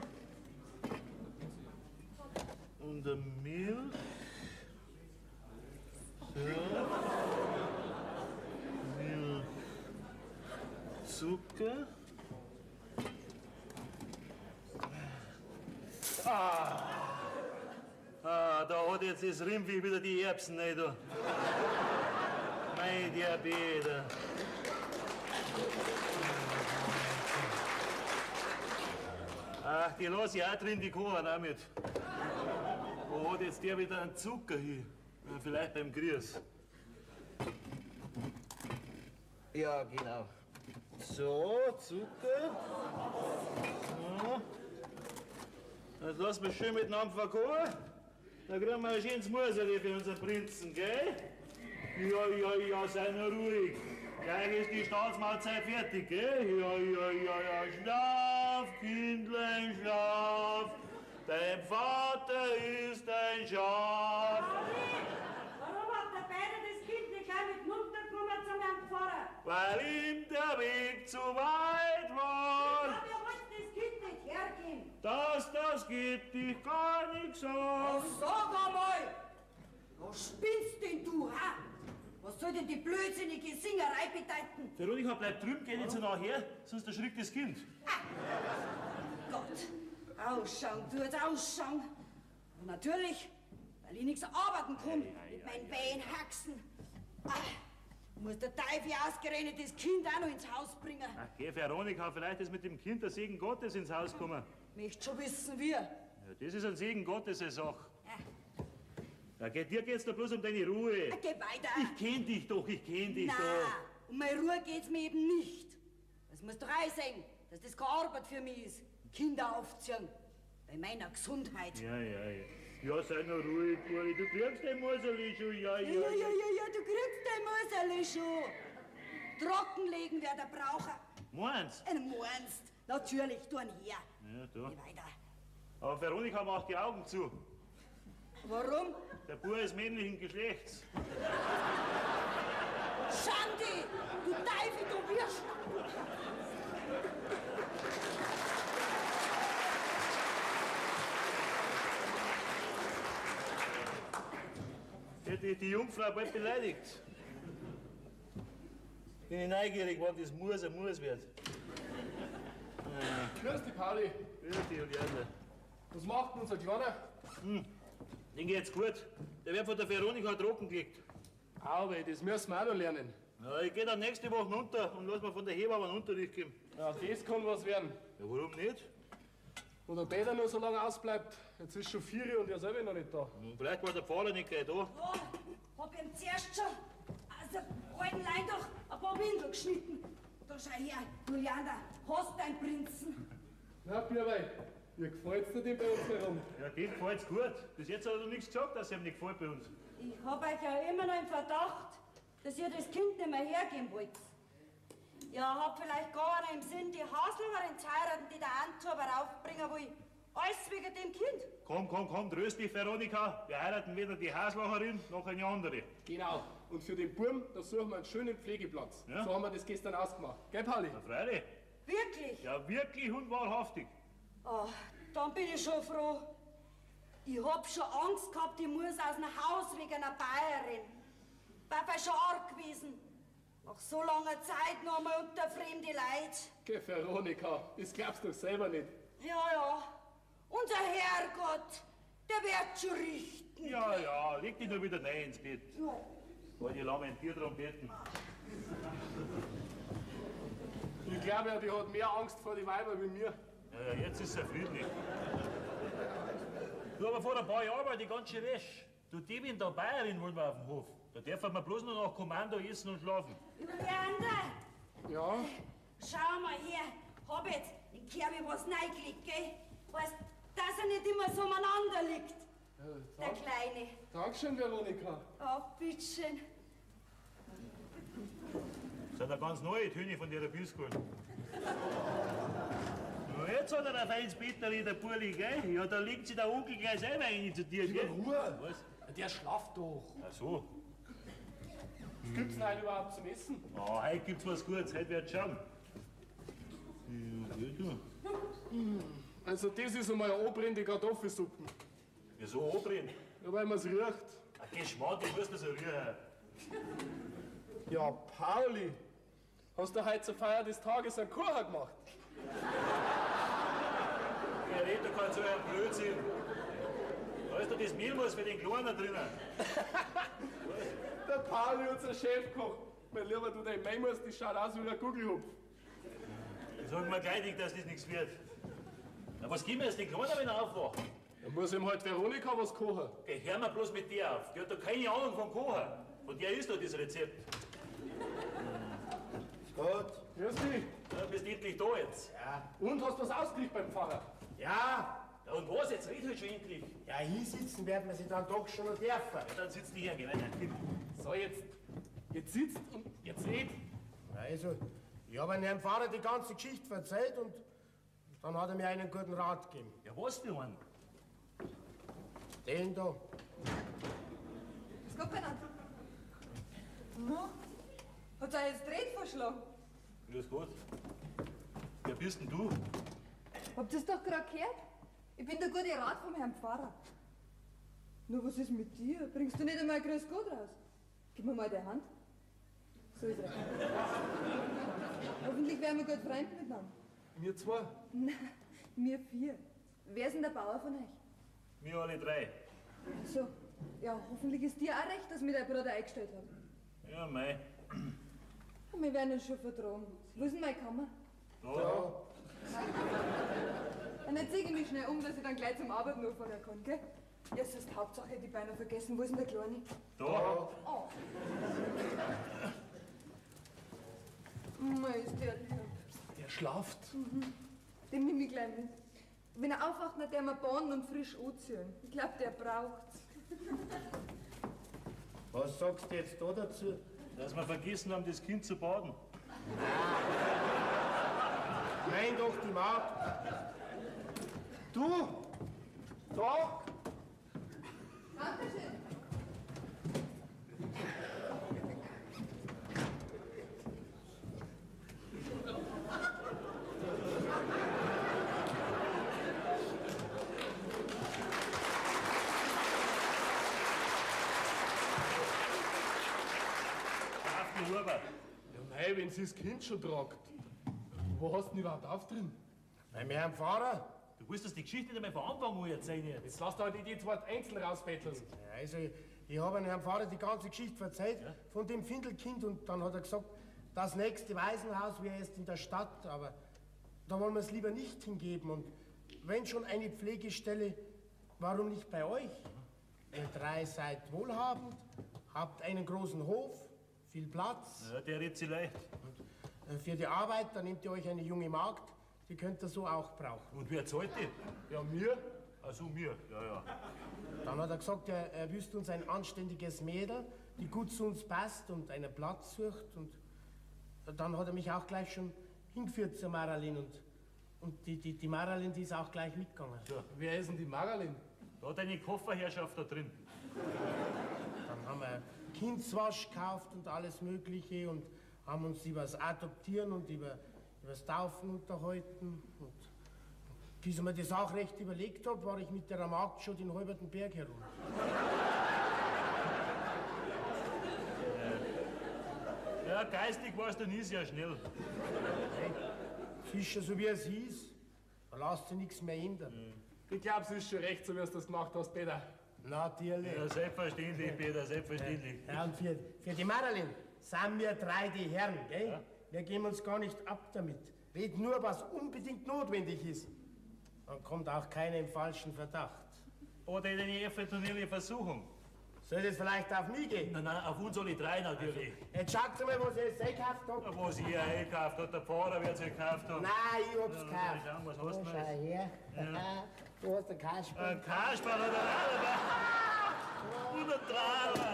Und der Milch. So. Milch. Zucker. Da hat jetzt das Rimpfi wieder die Erbsen, ne, du. Mein Diabetes. Ach, die lasse ich auch drin, die kochen auch mit. Wo hat jetzt der wieder einen Zucker hin? Ja, vielleicht beim Grieß. Ja, genau. So, Zucker. So. Jetzt lassen wir schön miteinander verkochen. Dann kriegen wir ein schönes Museli für unseren Prinzen, gell? Ja, sei nur ruhig. Gleich ist die Staatsmahlzeit fertig, gell? Ja, schlaf, Kindlein, schlaf. Dein Vater ist ein Schaf. Warum hat der Beide das Kind nicht gleich mit runtergenommen zum Herrn Pfarrer? Weil ihm der Weg zu weit war. Aber wir wollten das Kind nicht hergeben. Das geht dich gar nichts an. Sag einmal, was spinnst denn du, ha? Was soll denn die blödsinnige Singerei bedeuten? Veronika, bleib drüben, geh nicht so nah her, sonst erschrickt das Kind. Gott, ausschauen tut's ausschauen. Und natürlich, weil ich nichts arbeiten kann mit meinen wehen Haxen. Muss der Teufel ausgerechnet das Kind auch noch ins Haus bringen. Ach, geh, Veronika, vielleicht ist mit dem Kind der Segen Gottes ins Haus gekommen. Möcht schon wissen, wie. Ja, das ist ein Segen Gottes, eine Sache. Ja, dir geht's da bloß um deine Ruhe. Geh weiter. Ich kenn dich doch, Nein, um meine Ruhe geht's mir eben nicht. Das muss doch auch sehen, dass das keine Arbeit für mich ist. Kinder aufziehen. Bei meiner Gesundheit. Ja. Ja, sei nur ruhig, Uri. Du kriegst den Museli schon, ja. Ja, du kriegst den Museli schon. Trockenlegen wird er brauchen. Meinst? Meinst? Natürlich, tu ihn her. Ja, da. Geh weiter. Aber Veronika macht die Augen zu. Warum? Der Bub ist männlichen Geschlechts. Schandi! Du Teufel, du wirst! Die Jungfrau bald beleidigt. Bin ich neugierig, wann das Muss wird. Grüß dich, Pauli. Grüß dich, Juliane. Was macht denn unser Kleiner? Den geht's gut. Der wird von der Veronika trocken gelegt. Aber das müssen wir auch noch lernen. Ja, ich geh dann nächste Woche runter und lass mir von der Hebamme einen Unterricht geben. Ja, das kann was werden. Ja, warum nicht? Und der Peter nur so lange ausbleibt. Jetzt ist schon 4 Uhr und er selber noch nicht da. Vielleicht war der Pfarrer nicht gleich da. Oh, hab ihm zuerst schon aus der alten Lein doch ein paar Windel geschnitten. Da schau her, Juliana, hast du einen Prinzen? Na, Bierwein, wie gefällt's dir denn bei uns herum? Ja, dem gefällt's gut. Bis jetzt hat er noch nichts gesagt, dass er ihm nicht gefällt bei uns. Ich hab euch ja immer noch im Verdacht, dass ihr das Kind nicht mehr hergeben wollt. Ihr habt vielleicht gar nicht im Sinn, die Haselherin zu heiraten, die der Antuber raufbringen will. Alles wegen dem Kind. Komm, tröst dich, Veronika. Wir heiraten weder die Haslacherin noch eine andere. Genau. Und für den Burm, da suchen wir einen schönen Pflegeplatz. Ja. So haben wir das gestern ausgemacht. Gell, Pauli? Na, freilich. Wirklich? Ja, wirklich und wahrhaftig. Oh, Dann bin ich schon froh. Ich hab schon Angst gehabt, ich muss aus dem Haus wegen einer Bayerin. Papa ist schon arg gewesen. Nach so langer Zeit noch mal unter fremde Leute. Geh, Veronika, das glaubst du doch selber nicht. Ja. Unser Herrgott, der wird schon richten. Ja, leg dich nur wieder rein ins Bett. Ja. Weil die lamentiert drum beten. Ich glaube ja, die hat mehr Angst vor die Weiber wie mir. Ja, jetzt ist er friedlich. Du, aber vor ein paar Jahren war die ganz schön resch. Du, die bin da Bayerin wollen wir auf dem Hof. Da dürfen wir bloß noch nach Kommando essen und schlafen. Leander, Ja? schau mal her. Hab jetzt in Kerbi was reingelegt, gell? Weißt, dass er nicht immer so umeinander liegt. Der Kleine. Dankeschön, Veronika. Oh, bitteschön. Das sind ja ganz neue Töne von der Biskuit. Ja, jetzt hat er ein feines Betterli, der Burli, gell? Ja, da legt sich der Onkel gleich selber rein zu dir, gell? Ruhe! Was? Der schlaft doch. Ach so. Was gibt's denn heute überhaupt zum Essen? Ah, heute gibt's was Gutes, heute wird's schauen. Ja, du. Also das ist einmal eine anbrennende Kartoffelsuppe. Wieso anbrennen? Ja, weil man's riecht. Ein Geschmack, du musst das so rühren. Ja, Pauli, hast du heute zur Feier des Tages einen Kuchen gemacht? Der redet kein so ein Blödsinn. Da ist doch das Mehlmus für den Kleinen drinnen. Der Pauli, unser Chefkoch. Mein Lieber, du, dein Mehlmus, das schaut aus wie ein Gugelhupf. Sagen wir gleich nicht, dass das nichts wird. Na, was geben wir jetzt den Kleinen, wenn er aufwacht? Da muss ihm halt Veronika was kochen. Geh, hör mal bloß mit der auf. Die hat doch keine Ahnung vom Kochen. Von der ist doch das Rezept. Gut. Grüß dich. Ja, bist endlich da jetzt. Ja. Und, hast du was ausgekriegt beim Pfarrer? Ja. Ja, und was? Jetzt red halt schon endlich. Ja, hier sitzen werden wir sie dann doch schon noch dürfen. Ja, dann sitzt die hier, geh weiter. So, jetzt sitzt und jetzt red. Also, ich habe Herrn Pfarrer die ganze Geschichte erzählt und dann hat er mir einen guten Rat gegeben. Ja, was für einen? Den da. Was geht denn an? No? Hat er jetzt Dreht verschlagen? Grüß Gott. Wer bist denn du? Habt ihr es doch gerade gehört? Ich bin der gute Rat vom Herrn Pfarrer. Nur was ist mit dir? Bringst du nicht einmal Grüß Gott raus? Gib mir mal die Hand. So ist er. Hoffentlich werden wir gut Freunde miteinander. Wir zwei. Nein, wir 4. Wer ist denn der Bauer von euch? Wir alle 3. So, ja, hoffentlich ist dir auch recht, dass mir dein Bruder eingestellt hat. Ja, mei. Wir werden uns schon vertragen. Wo ist denn meine Kammer? Da. Und jetzt ziehe ich mich schnell um, dass ich dann gleich zum Arbeiten anfangen kann, gell? Jetzt ist Hauptsache, die Beine vergessen. Wo ist denn der Kleine? Da. Oh. Mei, ist der lieb. Der schlaft. Den nehme ich gleich mit. Wenn er aufwacht, dann der wir baden und frisch anziehen. Ich glaube, der braucht's. Was sagst du jetzt da dazu? Dass wir vergessen haben, das Kind zu baden. Nein, doch, die Magd. Du! Da! Dankeschön. Ja, nein, wenn sie das Kind schon tragt. Wo hast du denn überhaupt auf drin? Beim Herrn Pfarrer? Du willst das die Geschichte nicht einmal von Anfang an erzählen jetzt. Jetzt lass da die zwei einzeln rausbetteln. Ja, also, ich habe Herrn Pfarrer die ganze Geschichte erzählt von dem Findelkind und dann hat er gesagt, das nächste Waisenhaus wäre erst in der Stadt, aber da wollen wir es lieber nicht hingeben. Und wenn schon eine Pflegestelle, warum nicht bei euch? Ihr 3 seid wohlhabend, habt einen großen Hof, viel Platz. Ja, der redet sich leicht. Für die Arbeit, da nehmt ihr euch eine junge Magd, die könnt ihr so auch brauchen. Und wer zahlt die? Ja, mir? Also mir, ja. Dann hat er gesagt, er wüsste uns ein anständiges Mädel, die gut zu uns passt und einen Platz sucht. Und dann hat er mich auch gleich schon hingeführt zur Maralin. Und die Maralin, die ist auch gleich mitgegangen. Wer ist denn die Marilyn? Da hat eine Kofferherrschaft da drin. Dann haben wir Kindswasch gekauft und alles Mögliche und haben uns über das Adoptieren und über das Taufen unterhalten. Und Bis ich mir die Sache recht überlegt habe, war ich mit der Magd schon den halberten Berg herum. Ja, geistig warst du nie sehr schnell. Hey, es ist schon so, wie es hieß. Da lässt sich nichts mehr ändern. Ich glaube, es ist schon recht, so wie du das gemacht hast, Peter. Natürlich. Ja, selbstverständlich, Peter, selbstverständlich. Ja, und für die Marilyn sind wir drei die Herren, gell? Ja. Wir geben uns gar nicht ab damit. Red nur, was unbedingt notwendig ist. Dann kommt auch keiner im falschen Verdacht. Oder in eine eventuelle Versuchung. Soll das vielleicht auf mich gehen? Nein, nein, auf uns alle drei natürlich. Jetzt schaut mal, was ich jetzt gekauft habe. Was ich gekauft hat, der Pfarrer wird es gekauft haben. Nein, ich hab's gekauft. Schauen, was hast du Schau denn? her. Ja. Du hast einen Kasperl. Ein Kasperl oder ein oder Trauer.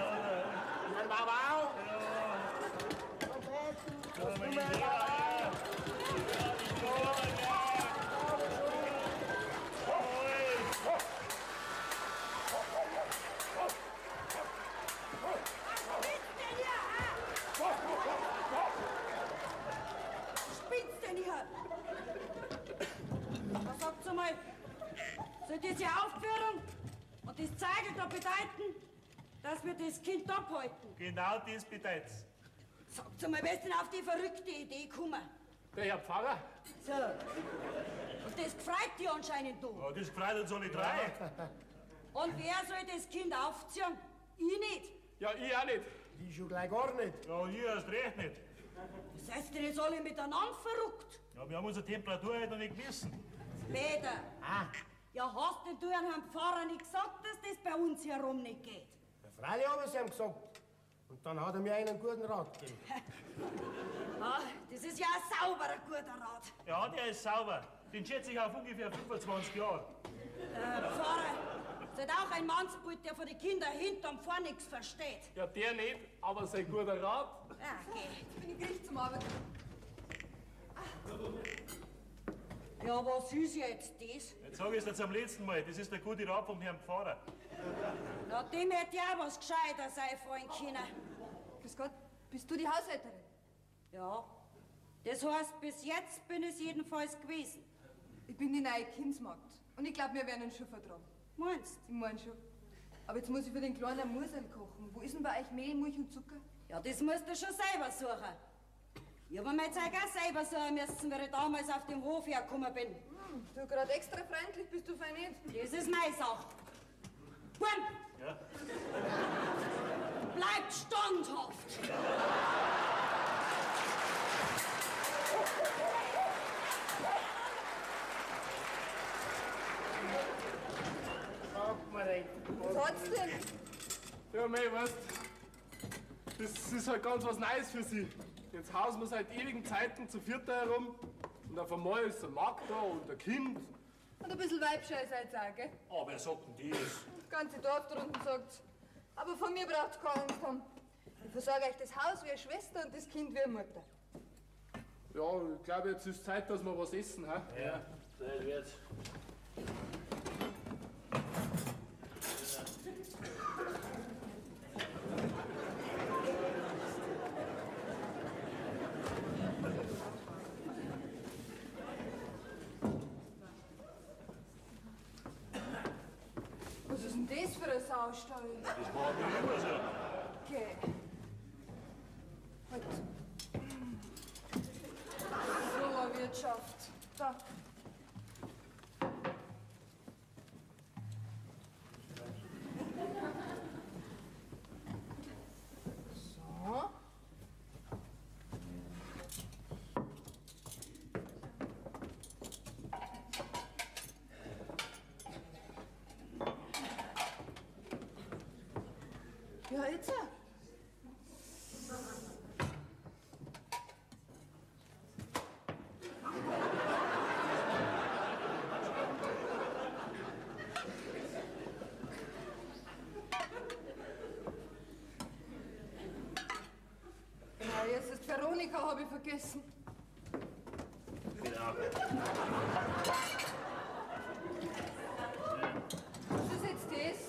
Ein Bauau. Was sagt's einmal? Soll diese Aufführung und das Zeigen da bedeuten, dass wir das Kind abhalten? Genau das bedeutet's. Sagt's einmal, wer ist denn auf die verrückte Idee gekommen? Der Herr Pfarrer? So. Und das gefreut dich anscheinend du. Ja, das gefreut uns alle drei. Und wer soll das Kind aufziehen? Ich nicht. Ja, ich auch nicht. Die schon gleich gar nicht. Ja, und ihr erst recht nicht. Das heißt, ihr jetzt alle miteinander verrückt? Ja, wir haben unsere Temperatur heute noch nicht gemessen. Peter, Ah, ja hast denn du Herrn Pfarrer nicht gesagt, dass das bei uns herum nicht geht? freilich habe ich es ihm gesagt. Und dann hat er mir einen guten Rat gegeben. Ah, das ist ja ein sauberer, guter Rat. Ja, der ist sauber. Den schätze ich auf ungefähr 25 Jahre. Pfarrer, seid auch ein Mannsbild, der von den Kindern hinterm vor nichts versteht. Ja, der nicht, aber sein guter Rat. Ah, geh. Jetzt bin ich gleich zum Arbeiten. Ja, was ist jetzt das? Jetzt sage ich es dir zum letzten Mal. Das ist der gute Rat vom Herrn Pfarrer. Ja, dem hätte ja auch was Gescheiteres einfallen können. Grüß Gott, bist du die Haushälterin? Ja, das heißt, bis jetzt bin ich jedenfalls gewesen. Ich bin die neue Kindsmagd. Und ich glaube, wir werden uns schon vertragen. Meinst Ich mein schon. Aber jetzt muss ich für den Kleinen Mursel kochen. Wo ist denn bei euch Mehl, Milch und Zucker? ja, das musst du schon selber suchen. Ich hab mir mein Zeug auch selber suchen müssen, weil ich damals auf dem Hof hergekommen bin. Du gerade extra freundlich bist du fein nicht. Das ist meine Sache. Bumm! Ja? Bleibt standhaft! Sag mal recht. Was hat's denn? Ja, mei, weißt, das ist halt ganz was Neues für sie. Jetzt hausen wir seit ewigen Zeiten zu vierter herum. Und auf einmal ist der Magd da und ein Kind. Und ein bisschen Weibschei seid ihr auch, gell? Aber wer sagt denn das? Das ganze Dorf da unten sagt's. Aber von mir braucht's keine Angst haben. Ich versorge euch das Haus wie eine Schwester und das Kind wie eine Mutter. Ja, ich glaube, jetzt ist Zeit, dass wir was essen, ha? Ja, das wird's. Was ist denn das für ein Saustall? Das war mir immer so. Okay. Halt. So eine Wirtschaft. Da. So. Ja, jetzt. Ja, jetzt ist Veronika, habe ich vergessen. Genau. Was ist jetzt das?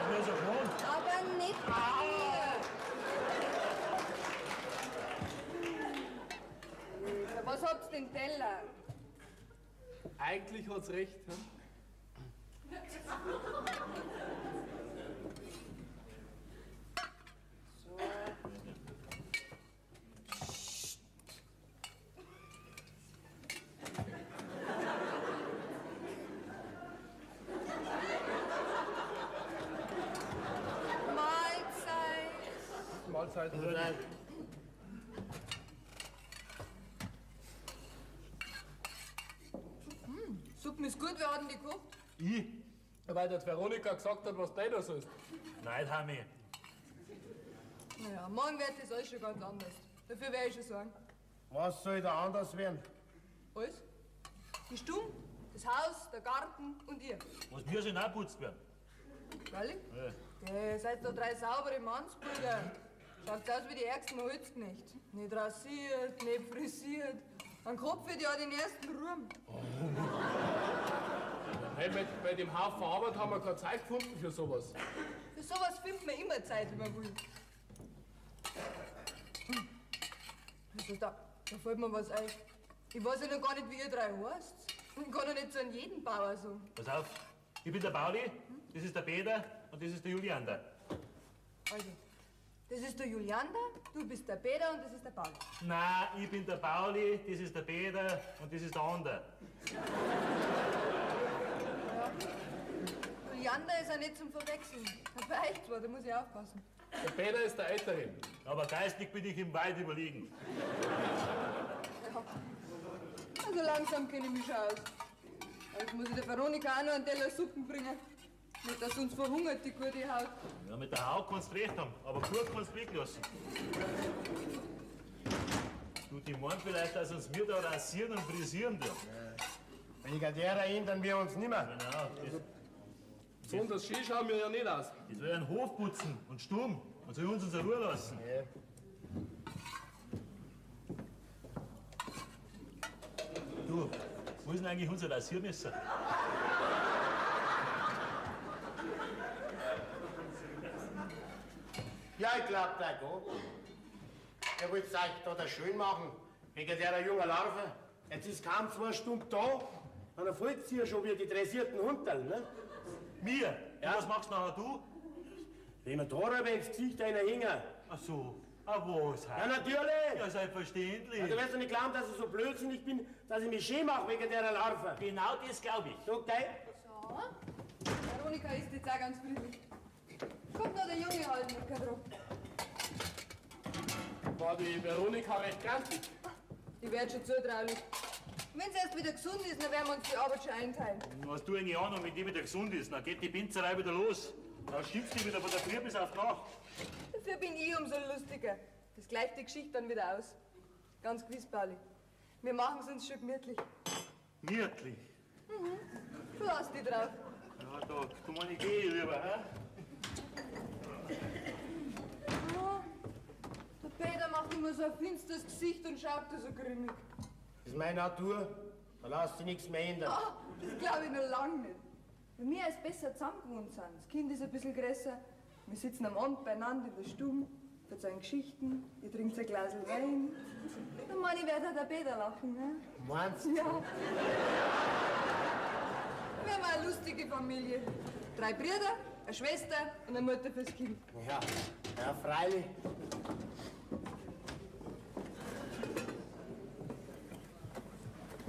Nur so gewohnt. Aber nicht hier. Was habt's denn Teller? Eigentlich hat's recht. Hm? Mahlzeit. Mahlzeit. Suppen ist gut, wer hat denn die gekocht? Ich? Weil der Veronika gesagt hat, was du da sollst. Nein, Hami. Naja, morgen wird das alles schon ganz anders. Dafür werde ich schon sagen. Was soll da anders werden? Alles? Die Stumm, das Haus, der Garten und ihr. Was wir sind auch putzt werden. Ehrlich? Ja. Ihr seid doch drei saubere Mannsbrüder. Schaut aus wie die ärgsten Holzknecht. Nicht rasiert, nicht frisiert. Ein Kopf wird ja den ersten Ruhm. Hey, bei dem Haufen Arbeit haben wir keine Zeit gefunden für sowas. Für sowas findet man immer Zeit, wenn man will. Also da fällt mir was ein. Ich weiß ja noch gar nicht, wie ihr drei heißt. Ich kann doch nicht so an jeden Bauer sagen. Pass auf, ich bin der Pauli, das ist der Peter und das ist der Juliander. Also, das ist der Juliander, du bist der Peter und das ist der Pauli. Nein, ich bin der Pauli, das ist der Peter und das ist der Ander. Juliander ist ja nicht zum Verwechseln. Er beicht zwar, da muss ich aufpassen. Der Peter ist der Ältere. Aber geistig bin ich ihm weit überlegen. Ja. Also langsam kenne ich mich schon aus. Jetzt muss ich der Veronika auch noch einen Teller Suppen bringen. Nicht, dass uns verhungert, die gute Haut. Ja, mit der Haut kannst du recht haben, aber gut kannst du weglassen. Du, die meinen vielleicht, dass uns wir da rasieren und frisieren dürfen. Wegen derer ändern wir uns nimmer. Genau, Besonders schön schauen wir ja nicht aus. das soll einen Hof putzen und Sturm und soll uns unsere Ruhe lassen. Ja. Du, wo ist denn eigentlich unser Rasiermesser? Ja, ich glaub, der geht. Er wollte es euch da da schön machen, wegen der jungen Larve. Jetzt ist kaum 2 Stunden da, dann erfolgt sie ja schon wie die dressierten Hunderl, ne? Mir? Ja. Was machst nachher du? Wenn wir da ins Gesicht einer hängen. Ach so, was? Ja, natürlich! Ja, selbstverständlich. Ja, du wirst doch nicht glauben, dass ich so blödsinnig bin, dass ich mich schön mache wegen der Larve. Genau das glaube ich. So, gell? So. Veronika ist jetzt auch ganz friedlich. Kommt noch der Junge halt mit kein Druck. War die Veronika recht grantig. Die wird schon zutraulich. Wenn sie erst wieder gesund ist, dann werden wir uns die Arbeit schon einteilen. Hast du eine Ahnung, wenn die wieder gesund ist? Dann geht die Pinzerei wieder los. Dann schimpft die wieder von der Früh bis auf die Nacht. Dafür bin ich umso lustiger. Das gleicht die Geschichte dann wieder aus. Ganz gewiss, Pauli. Wir machen es uns schon gemütlich. Wirklich? Lass dich drauf. Ja, da, du meine, ich gehe lieber, hä? Oh, der Peter macht immer so ein finsteres Gesicht und schaut da so grimmig. Das ist meine Natur, da lässt sich nichts mehr ändern. Ah, das glaube ich noch lange nicht. Wenn wir als besser zusammengewohnt sind, das Kind ist ein bisschen größer, wir sitzen am Abend beieinander in der Stube, verzeihen Geschichten, ihr trinkt ein Glas Wein. Dann meine ich, werde auch der Peter lachen, ne? Meinst du? Ja. Wir haben eine lustige Familie. 3 Brüder, eine Schwester und eine Mutter fürs Kind. Ja, ja, freilich.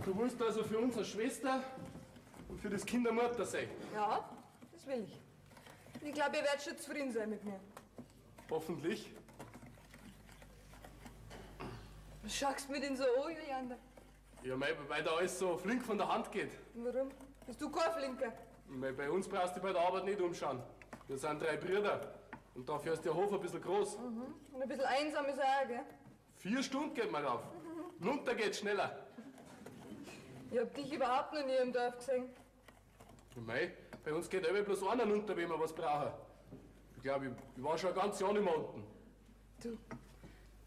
Du willst also für unsere Schwester und für das Kind eine Mutter sein. Ja, das will ich. Und ich glaube, ihr werdet schon zufrieden sein mit mir. Hoffentlich. Was schaust du mir denn so an, Juliander? Ja, weil da alles so flink von der Hand geht. Und warum? Bist du kein Flinker? Bei uns brauchst du bei der Arbeit nicht umschauen. Wir sind 3 Brüder. Und dafür ist der Hof ein bisschen groß. Und ein bisschen einsam ist er auch, gell? 4 Stunden geht man rauf. Runter geht's schneller. Ich hab dich überhaupt noch nie im Dorf gesehen. Mei, bei uns geht immer bloß einer runter, wenn wir was brauchen. Ich glaube, ich war schon ein ganzes Jahr nicht mehr unten. Du,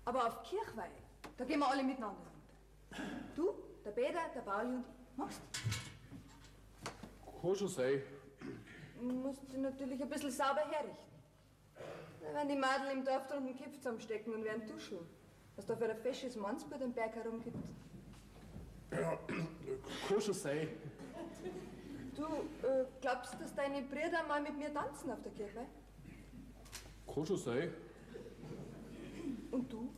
aber auf Kirchweih, da gehen wir alle miteinander runter. Du, der Peter, der Pauli und ich. Magst Kann schon sein. du? Musst dich natürlich ein bisschen sauber herrichten. Da werden die Mädel im Dorf drunten den Kopf zusammenstecken und werden duschen. Was da für ein fesches Mannsbild am Berg herumgibt. Kann schon sein. Du, glaubst du, dass deine Brüder mal mit mir tanzen auf der Kirche? Kann schon sein. Und du?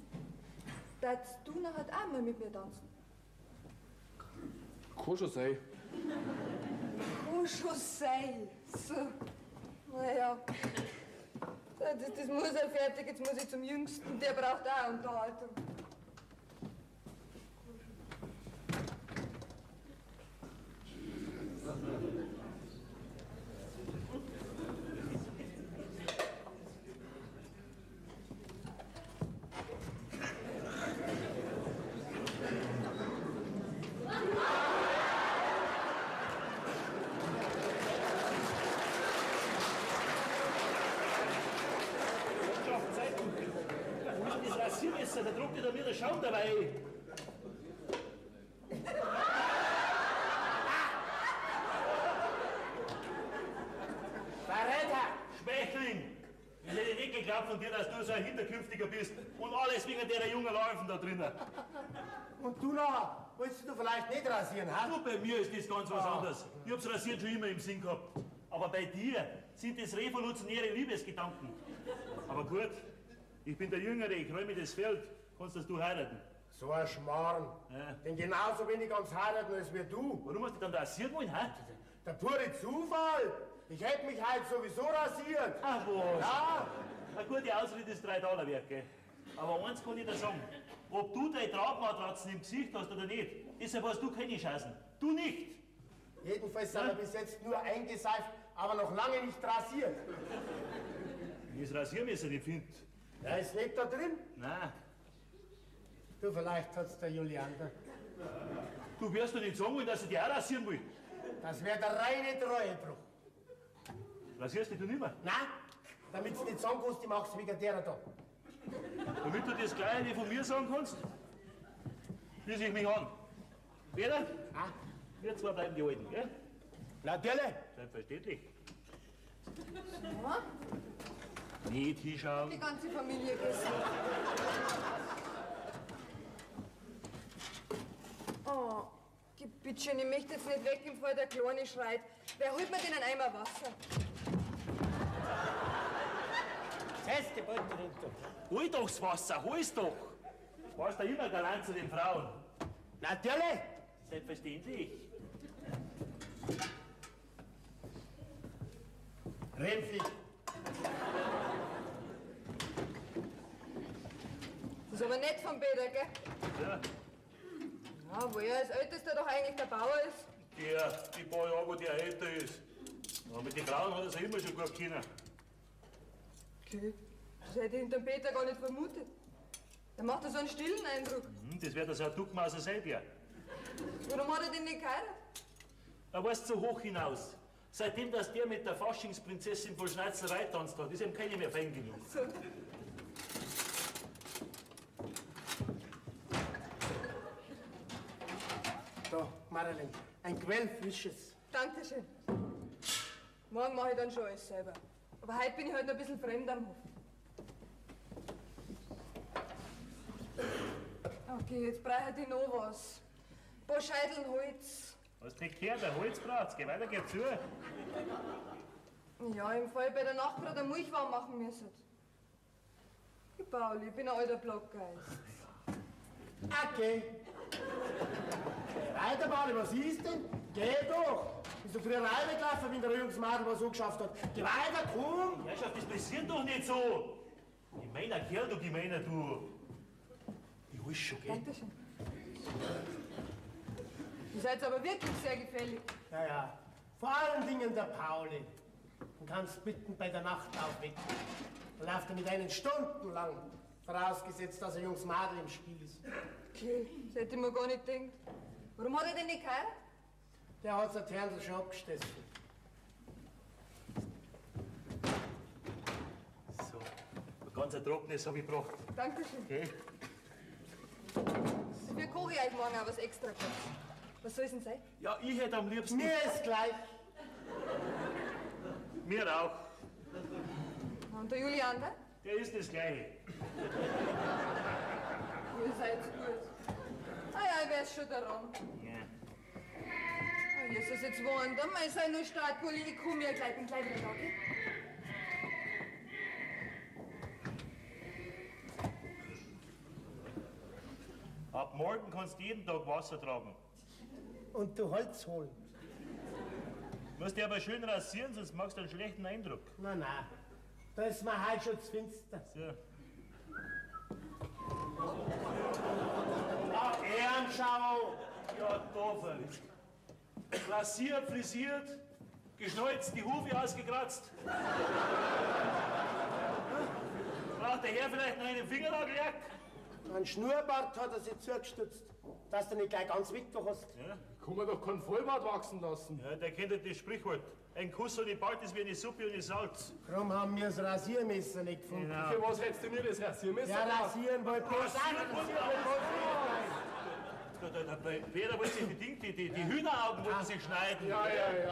Darfst du nachher auch mal mit mir tanzen? Kann schon sein. Kann schon sein. So. Naja. Das muss ja fertig, jetzt muss ich zum Jüngsten. Der braucht auch Unterhaltung. Da druckt er mir der Schaum dabei. Verräter! Schwächling! Ich hätte nicht geglaubt von dir, dass du so ein Hinterkünftiger bist. Und alles wegen der jungen Larven da drinnen. Und du noch? Willst du vielleicht nicht rasieren, ha? Du, bei mir ist das ganz was anderes. Ich hab's rasiert schon immer im Sinn gehabt. Aber bei dir sind das revolutionäre Liebesgedanken. Aber gut, ich bin der Jüngere, ich räume das Feld. Kannst das du heiraten? So ein Schmarrn. Ja. Denn genauso wenig ans Heiraten als wie du. Warum hast du dann rasiert wollen, hä? Der pure Zufall. Ich hätte mich halt sowieso rasiert. Ach was. Ja, Eine gute Ausrede ist $3 wert, gell? Aber eins kann ich dir sagen. Ob du deine Drahtmatratzen im Gesicht hast oder nicht, deshalb hast du keine Chancen. Du nicht. jedenfalls sind wir bis jetzt nur eingeseift, aber noch lange nicht rasiert. Wenn ich das Rasiermesser nicht finde. Er ist nicht da drin. Nein. Du, vielleicht hat's der Juliander. Du wirst doch nicht sagen wollen, dass ich dich auch rasieren will. Das wäre der reine Treuebruch. Rasierst du nicht mehr? Nein, damit du nicht sagen kannst, ich mach's wegen derer da. Damit du das Gleiche nicht von mir sagen kannst, schließe ich mich an. Peter? Ah, Wir zwei bleiben die Alten, gell? natürlich. Selbstverständlich. Ja, Nicht hinschauen. die ganze Familie gegessen. Oh, bittschön, ich möchte jetzt nicht weg, im Fall der Kleine schreit. Wer holt mir denn einen Eimer Wasser? Feste Beutel runter. Hol doch das Wasser, hol's doch! Warst du immer galant zu den Frauen? Natürlich. Selbstverständlich. Rempfi, Das ist aber nett von Peter, gell? Ja, Ja, wo er als Ältester doch eigentlich der Bauer ist. die paar Jahre, wo der älter ist. Aber mit den Frauen hat er sich immer schon gut kennen. Okay, das hätte ich hinter Peter gar nicht vermutet. Der macht ja so einen stillen Eindruck. Das wird so ein Duckmauser sein, der. Warum hat er den nicht geheiratet? Er weist so hoch hinaus. Seitdem, dass der mit der Faschingsprinzessin von Schneizerei tanzt hat, ist ihm keine mehr fein genug. So. da, Marilyn, ein quellfrisches. Dankeschön. Morgen mache ich dann schon alles selber. Aber heute bin ich halt noch ein bisschen fremd am Hof. Okay, jetzt brauche ich noch was. Ein paar Scheideln Holz. Hast du nicht gehört, der Holzbrat, geh weiter, geh zu. Ja, im Fall bei der Nachbarn der Milch warm machen müssen. Ich Pauli, ich bin ein alter Blockgeist. Okay. Weiter, Pauli, was ist denn? Geh doch. Bist du früher Reibe gelaufen, wenn der Jungsmadel was so geschafft hat? Geh weiter, komm. Herrschaft, das passiert doch nicht so. Gemeiner Kerl, du gemeiner, du. Ich hol's schon, gell? Dankeschön. Ihr seid aber wirklich sehr gefällig. Ja, ja. Vor allen Dingen der Pauli. Du kannst mitten bei der Nacht aufwecken. Da läuft er mit einen stundenlang. Vorausgesetzt, dass ein Jungsmadel im Spiel ist. Okay, das hätte ich mir gar nicht gedacht. Warum hat er denn nicht geheiratet? Der hat sein Fernsehen schon abgestoßen. So, ein ganz trockenes habe ich gebracht. Dankeschön. Okay? Wir kochen euch morgen auch was extra kurz. Was soll es denn sein? Ja, ich hätte am liebsten. Mir ist gleich. Mir auch. Und der Juliander? Der ist das Gleiche. Ihr seid gut. Ah ja, ich weiß schon daran. Ja. Ah Jesus, jetzt wandern wir, ich sei nur Startpulli, ich komm ja gleich, bin gleich wieder da, gell? Ab morgen kannst du jeden Tag Wasser tragen. Und du Holz holen. Du musst dich aber schön rasieren, sonst machst du einen schlechten Eindruck. Nein, nein. Da ist mir halt schon zu finster. So. Ach, Ehrenschau! Ja, da freilich. Rasiert, frisiert, geschneuzt, die Hufe ausgekratzt. Braucht der Herr vielleicht noch einen Fingernagellack? Ein Schnurrbart hat er sich zugestutzt, dass du nicht gleich ganz weg hast. Ja. Kann man doch keinen Vollbart wachsen lassen. Ja, der kennt ja das Sprichwort. Ein Kuss und die Bart ist wie eine Suppe ohne Salz. Darum haben wir das Rasiermesser nicht gefunden. Genau. Für was hättest du mir das Rasiermesser Ja, gemacht? rasieren wollte ich Peter wollte sich bedingt die Hühneraugen wollten sich schneiden. Ja,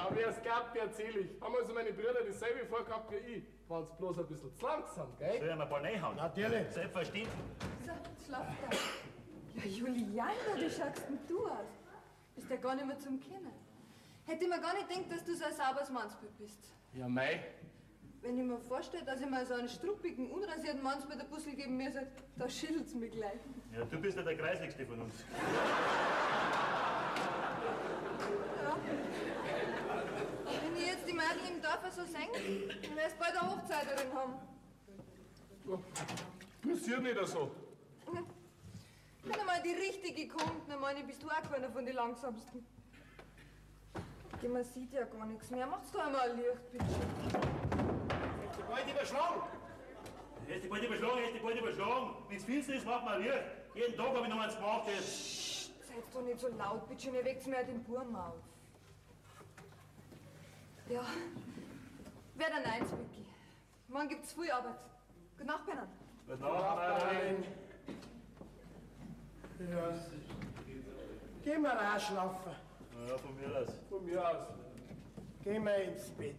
wer es glaubt, der erzähl ich. Haben also meine Brüder dasselbe vorgehabt wie ich. Waren's bloß ein bisschen zu langsam, gell? Soll ich mir ein paar reinhauen? Natürlich. Selbstverständlich. So, jetzt schlaf da. Ja, Juliana, wie schaust denn du aus? Bist ja gar nicht mehr zum Kennen. Hätte ich mir gar nicht gedacht, dass du so ein sauberes Mannsbild bist. Ja, mei. Wenn ich mir vorstelle, dass ich mal so einen struppigen, unrasierten Mannsbild der Puzzle geben müsste, da schüttelt's mich gleich. Ja, du bist ja der Kreisligste von uns. Ja. Wenn ich jetzt die Mädel im Dorf so singen, dann wär's bald eine Hochzeiterin haben. Passiert nicht so. Wenn einmal die richtige kommt, dann meine ich, bist du auch keiner von den langsamsten. Man sieht ja gar nichts mehr. Macht's doch einmal ein Licht, bitte. Die bald überschlagen. Hättest du bald überschlagen, hättest du bald überschlagen. Wenn's viel ist, macht man Licht. Jeden Tag hab ich noch eins gemacht. Seid doch nicht so laut, bitte schön. Ihr weckt mir den Burm auf. Ja, wer dann eins, Vicky. Morgen gibt's viel Arbeit. Gute Nacht, Bernhard. Gute Nacht, Marlene. Ja. Gehen wir auch schlafen. Ja, von mir aus. Von mir aus. Gehen wir ins Bett.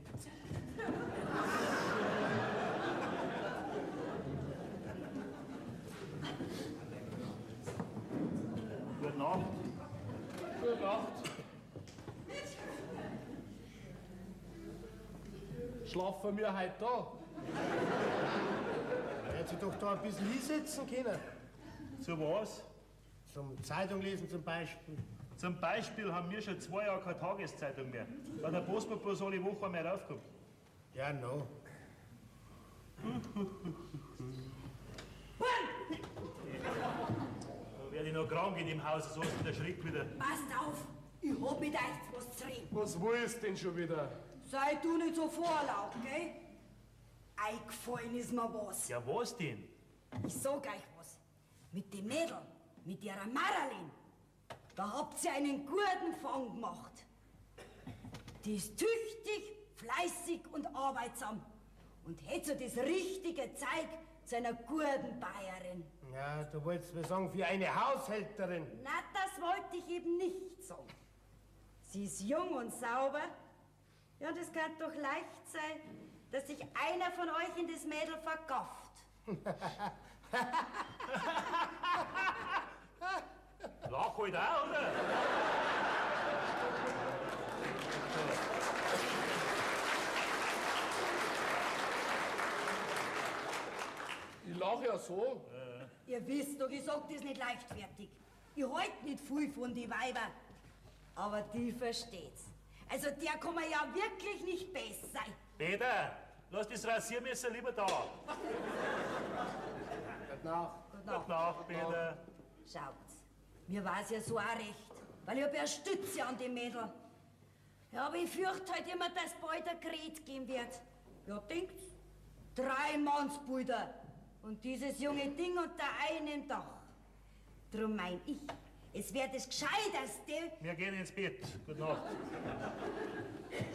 Gute Nacht. Gute Nacht. Schlafen wir heute da? Er hätte sich doch da ein bisschen hinsetzen können. Zu was? Zum Zeitung lesen zum Beispiel. Zum Beispiel haben wir schon 2 Jahre keine Tageszeitung mehr, weil der Postbote bloß alle Woche mehr raufkommt. Ja, no. Da werde ich noch krank in dem Haus, so ist der Schritt wieder. Passt auf, ich hab mit euch was zu reden. Was willst denn schon wieder? Sei du nicht so vorlaut, gell? Eingefallen ist mir was. Ja, was denn? Ich sag euch was. Mit dem Mädel, mit ihrer Maralin, da habt ihr einen guten Fang gemacht. Die ist tüchtig, fleißig und arbeitsam und hätte so das richtige Zeug zu einer guten Bayerin. Ja, du wolltest mir sagen, für eine Haushälterin. Na, das wollte ich eben nicht sagen. Sie ist jung und sauber. Ja, das kann doch leicht sein, dass sich einer von euch in das Mädel verkauft. Lach halt auch, oder? Ich lache ja so. Ihr wisst doch, ich sag das nicht leichtfertig. Ich halt nicht viel von die Weiber. Aber die versteht's. Also der kann man ja wirklich nicht besser sein. Peter, lass das Rasiermesser lieber da. Gute Nacht. Gute Gute Nacht, Peter. Schaut's, mir war's ja so auch recht, weil ich hab ja Stütze an dem Mädel. Ja, aber ich fürchte halt immer, dass bald ein Krieg geben wird. Ja, denkt's? 3 Mannsbrüder und dieses junge Ding unter einem Dach. Drum mein ich, es wäre das Gescheiterste. Wir gehen ins Bett. Gute Nacht.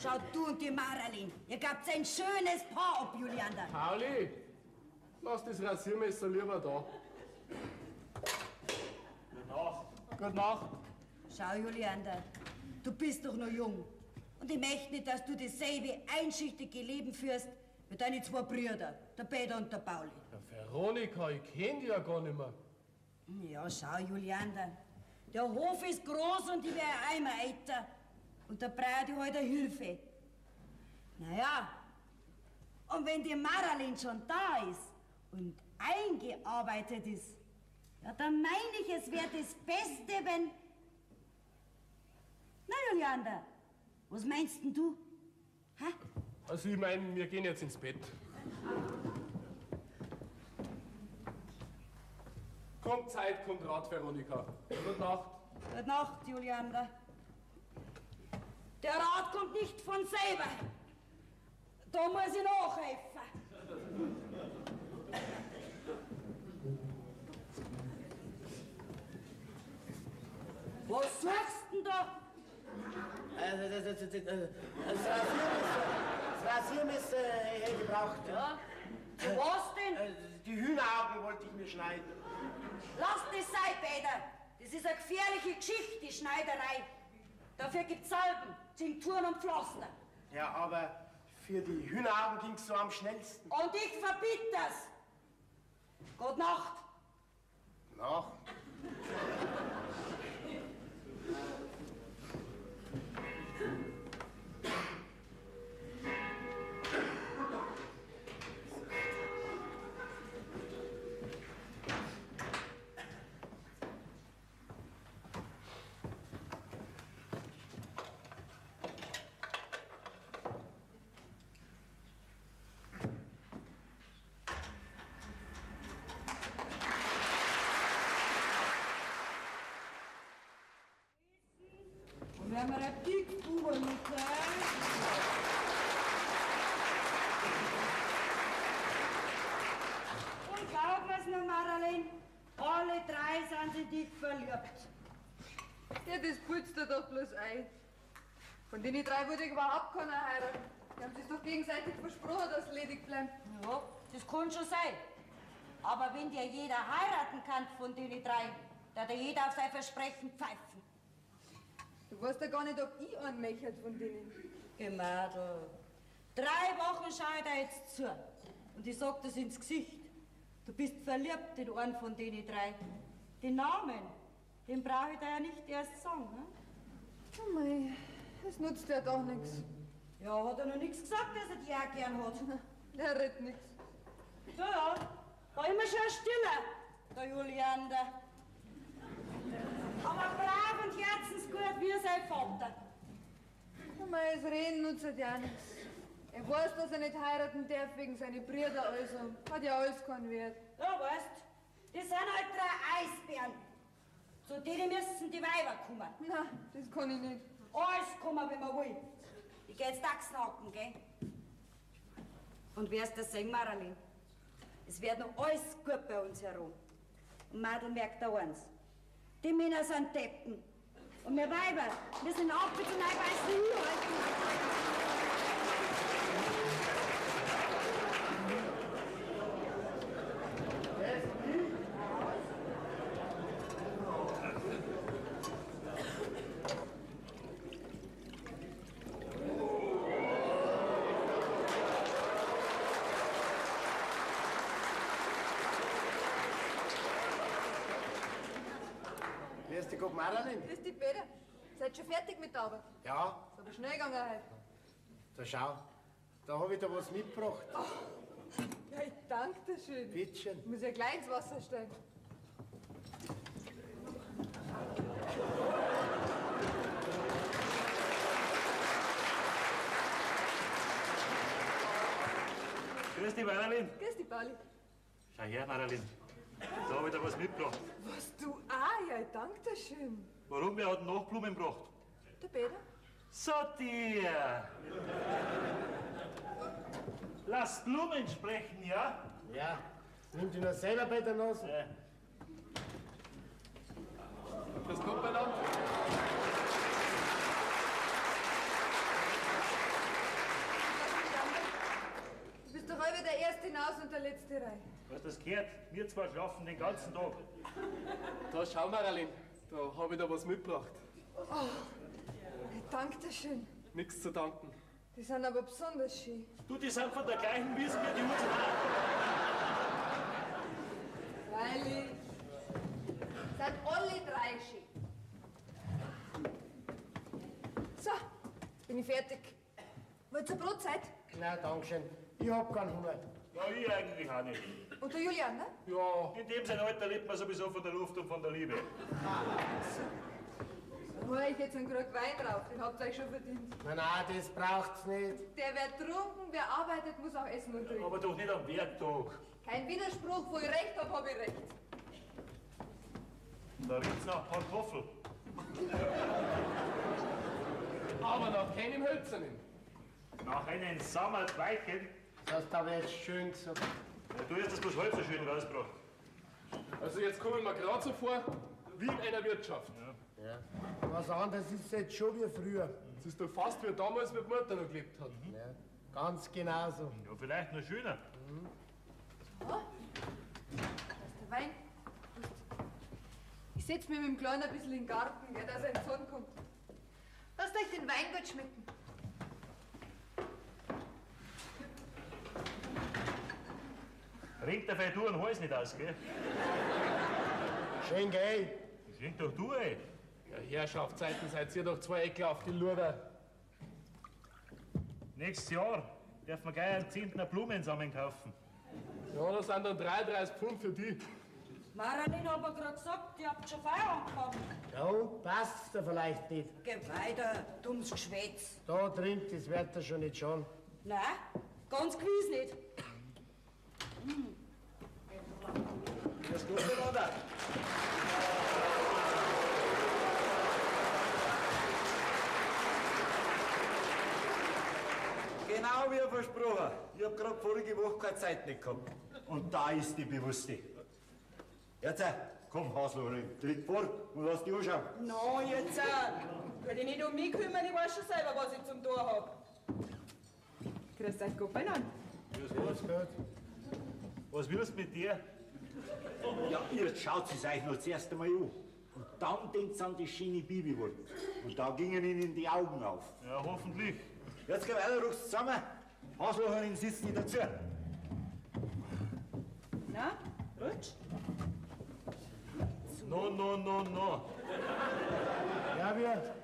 Schaut du und die Maralin, ihr gabt ein schönes Paar ab, Juliander. Pauli, lass das Rasiermesser lieber da. Gute Nacht. Gute Nacht. Schau, Juliander, du bist doch noch jung. Und ich möchte nicht, dass du dasselbe einschichtige Leben führst wie deine 2 Brüder, der Peter und der Pauli. Ja, Veronika, ich kenn die ja gar nicht mehr. Ja, schau, Juliander, der Hof ist groß und ich werde einmal älter. Und da braucht ihr halt eine Hilfe. Naja, und wenn die Maralin schon da ist und eingearbeitet ist, ja, dann meine ich, es wäre das Beste, wenn... Na, Juliander, was meinst denn du? Hä? Also ich meine, wir gehen jetzt ins Bett. Kommt Zeit, kommt Rat, Veronika. Gute Nacht. Gute Nacht, Juliander. Der Rat kommt nicht von selber. Da muss ich nachhelfen. Was suchst denn da? Das Rasiermesser hätte ich gebraucht. Ja? Für was denn? Die Hühneraugen wollte ich mir schneiden. Lass das sein, Peter. Das ist eine gefährliche Geschichte, die Schneiderei. Dafür gibt's Salben, Tinkturen und Pflaster. Ja, aber für die Hühneraugen ging's so am schnellsten. Und ich verbiete das. Gute Nacht. Noch? Und wenn wir eine Dickbube mit und glaub mir's noch, Maralin, alle drei sind in dich verliebt. Ja, das putzt er doch bloß ein. Von denen drei würde ich überhaupt keiner heiraten. Die haben sich doch gegenseitig versprochen, dass sie ledig bleiben. Ja, das kann schon sein. Aber wenn dir jeder heiraten kann von denen drei, da der jeder auf sein Versprechen pfeifen. Du weißt ja gar nicht, ob ich einen mechert von denen. Immer du. 3 Wochen schau ich dir jetzt zu. Und ich sag das ins Gesicht. Du bist verliebt in einen von denen drei. Den Namen, den brauche ich dir ja nicht erst sagen. Ne? Oh mei, das nutzt ja doch nichts. Ja, hat er noch nichts gesagt, dass er dich auch gern hat. Der redet nichts. Ja, war immer schon stiller, der Juliander. Aber brav und herzensgut wie sein Vater. Oh mei, das Reden nutzt ja nichts. Er weiß, dass er nicht heiraten darf wegen seiner Brüder, also hat ja alles keinen Wert. Ja, weißt, das sind halt 3 Eisbären. Zu denen müssen die Weiber kommen. Na, das kann ich nicht. Alles kommen, wenn man will. Ich geh jetzt Dachsnacken, gell? Und wer ist das sehen, Maralin? Es wird noch alles gut bei uns herum. Und Madel merkt da eins. Die Männer sind Deppen. Und wir Weiber, wir sind auch mit so einer weißen Hühner. Grüß dich, Gott Maralin. Grüß dich, Peter. Seid schon fertig mit der Arbeit? Ja, Ist aber schnell gegangen heute. da schau. Da hab ich dir was mitgebracht. Ja, ich danke dir schön. Bittchen. Ich muss ja gleich ins Wasser steigen. Grüß dich, Maralin. Grüß dich, Pauli. Schau her, Maralin. Da habe ich dir was mitgebracht. Was, du auch? Ja, ich danke dir schön. Warum? Wer hat noch Blumen gebracht? Der Peter? So dir. Lass Blumen sprechen, ja? Ja, nimm dich noch selber bei der Nase. Das kommt beieinander. Du bist doch halber der Erste hinaus und der Letzte rein. Was das gehört? Wir zwei schlafen den ganzen Tag. Da schau, Maralin, da habe ich dir was mitgebracht. Ich danke dir schön. Nichts zu danken. Die sind aber besonders schön. Du, die sind von der gleichen Wiese wie die Uhren auch. Freilich. Sind alle 3 schön. So, ich fertig. Wollt ihr Brotzeit? Nein, dankeschön. Ich hab keinen Hunger. Ja, ich eigentlich auch nicht. Und der Julian, ne? Ja, In dem sein Alter lebt man sowieso von der Luft und von der Liebe. Da hol ich jetzt einen Krug Wein drauf, den habt ihr euch schon verdient. Nein, das braucht's nicht. Der wer trunken, wer arbeitet, muss auch essen und trinken. Aber doch nicht am Werktag. Kein Widerspruch, wo ich recht hab ich recht. Da riecht's nach Kartoffel. aber nach keinem Hölzernen. Nach einem Sommertweichen. Das hast du aber jetzt schön gesagt. Ja, du hast das bloß halb so schön rausgebracht. Also jetzt kommen wir gerade so vor, wie in einer Wirtschaft. Ja. Was anderes ist jetzt schon wie früher. Es ist doch fast wie damals, wie die Mutter noch gelebt hat. Ja. Ganz genauso. Ja, vielleicht noch schöner. Da ist der Wein. Ich setz mich mit dem Kleinen ein bisschen in den Garten, gell, dass er in die Sonne kommt. Lasst euch den Wein gut schmecken. Ringt der Fall du einen Hals nicht aus, gell? Schön, gell? Ring doch du, ey. Ja, Herrschaftszeiten seid ihr doch zwei Ecke auf die Lurder. Nächstes Jahr dürfen wir gleich einen Zentner Blumen zusammen kaufen. Ja, das sind dann 33 Pfund für die. Maralina hat mir gerade gesagt, ihr habt schon Feierabend gemacht. Ja, und passt's da vielleicht nicht. Geh weiter, dummes Geschwätz. Da drin, das wird er schon nicht schauen. Nein, ganz gewiss nicht. Das gut miteinander. Genau wie versprochen. Ich hab gerade vorige Woche keine Zeit nicht gehabt. Und da ist die Bewusste. Jetzt, komm, Haslorin, tritt vor und lass dich anschauen. No, jetzt, tu dich nicht um mich kümmern, ich weiß schon selber, was ich zum Tun hab. Grüß euch gut beieinander. Alles gut. Was willst du mit dir? Ja, jetzt schaut es euch noch zuerst einmal an. Und dann denkt an die schöne Bibiwort. Und da gingen ihnen die Augen auf. Ja, hoffentlich. Jetzt geh weiter, ruckst zusammen. Haslorin sitzt nicht dazu. Na, rutsch. No, no, no, no. Ja,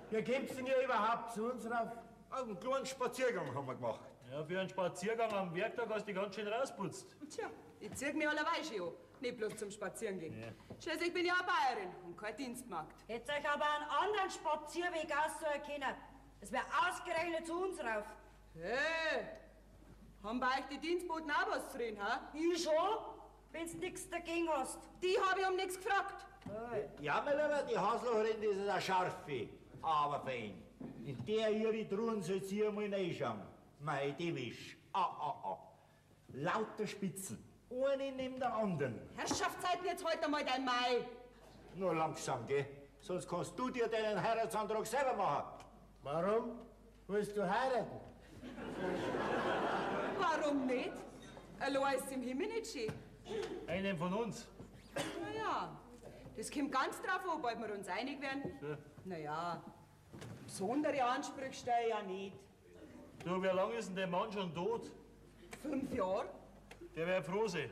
wie kommt's denn hier überhaupt zu uns rauf? Einen kleinen Spaziergang haben wir gemacht. Ja, für einen Spaziergang am Werktag hast du dich ganz schön rausputzt. Tja, ich zieh mich allerweil schon an. Nicht bloß zum Spazierengehen. Schließlich bin ich ja Bayerin und kein Dienstmagd. Hättet euch aber einen anderen Spazierweg auszuerkennen. Es wäre ausgerechnet zu uns rauf. Hey, haben bei euch die Dienstboten auch was zu reden, ha? Ich schon, wenn's nichts dagegen hast. Die hab ich um nichts gefragt. Ja, mein Lieber, die Haslorin, das ist eine scharfe, aber fein. In der ihre Truhen soll sie einmal reinschauen. Mei, die Wisch. Lauter Spitzen. Eine neben der anderen. Herrschaftszeiten, jetzt halt einmal dein Mai. Nur langsam, gell? Sonst kannst du dir deinen Heiratsantrag selber machen. Warum? Willst du heiraten? Warum nicht? Allein ist im Himmel nicht schön. Einen von uns. Naja, das kommt ganz drauf an, ob wir uns einig werden. Ja. Naja, besondere Ansprüche stelle ich ja nicht. Du, wie lange ist denn der Mann schon tot? 5 Jahre? Der wäre froh sein.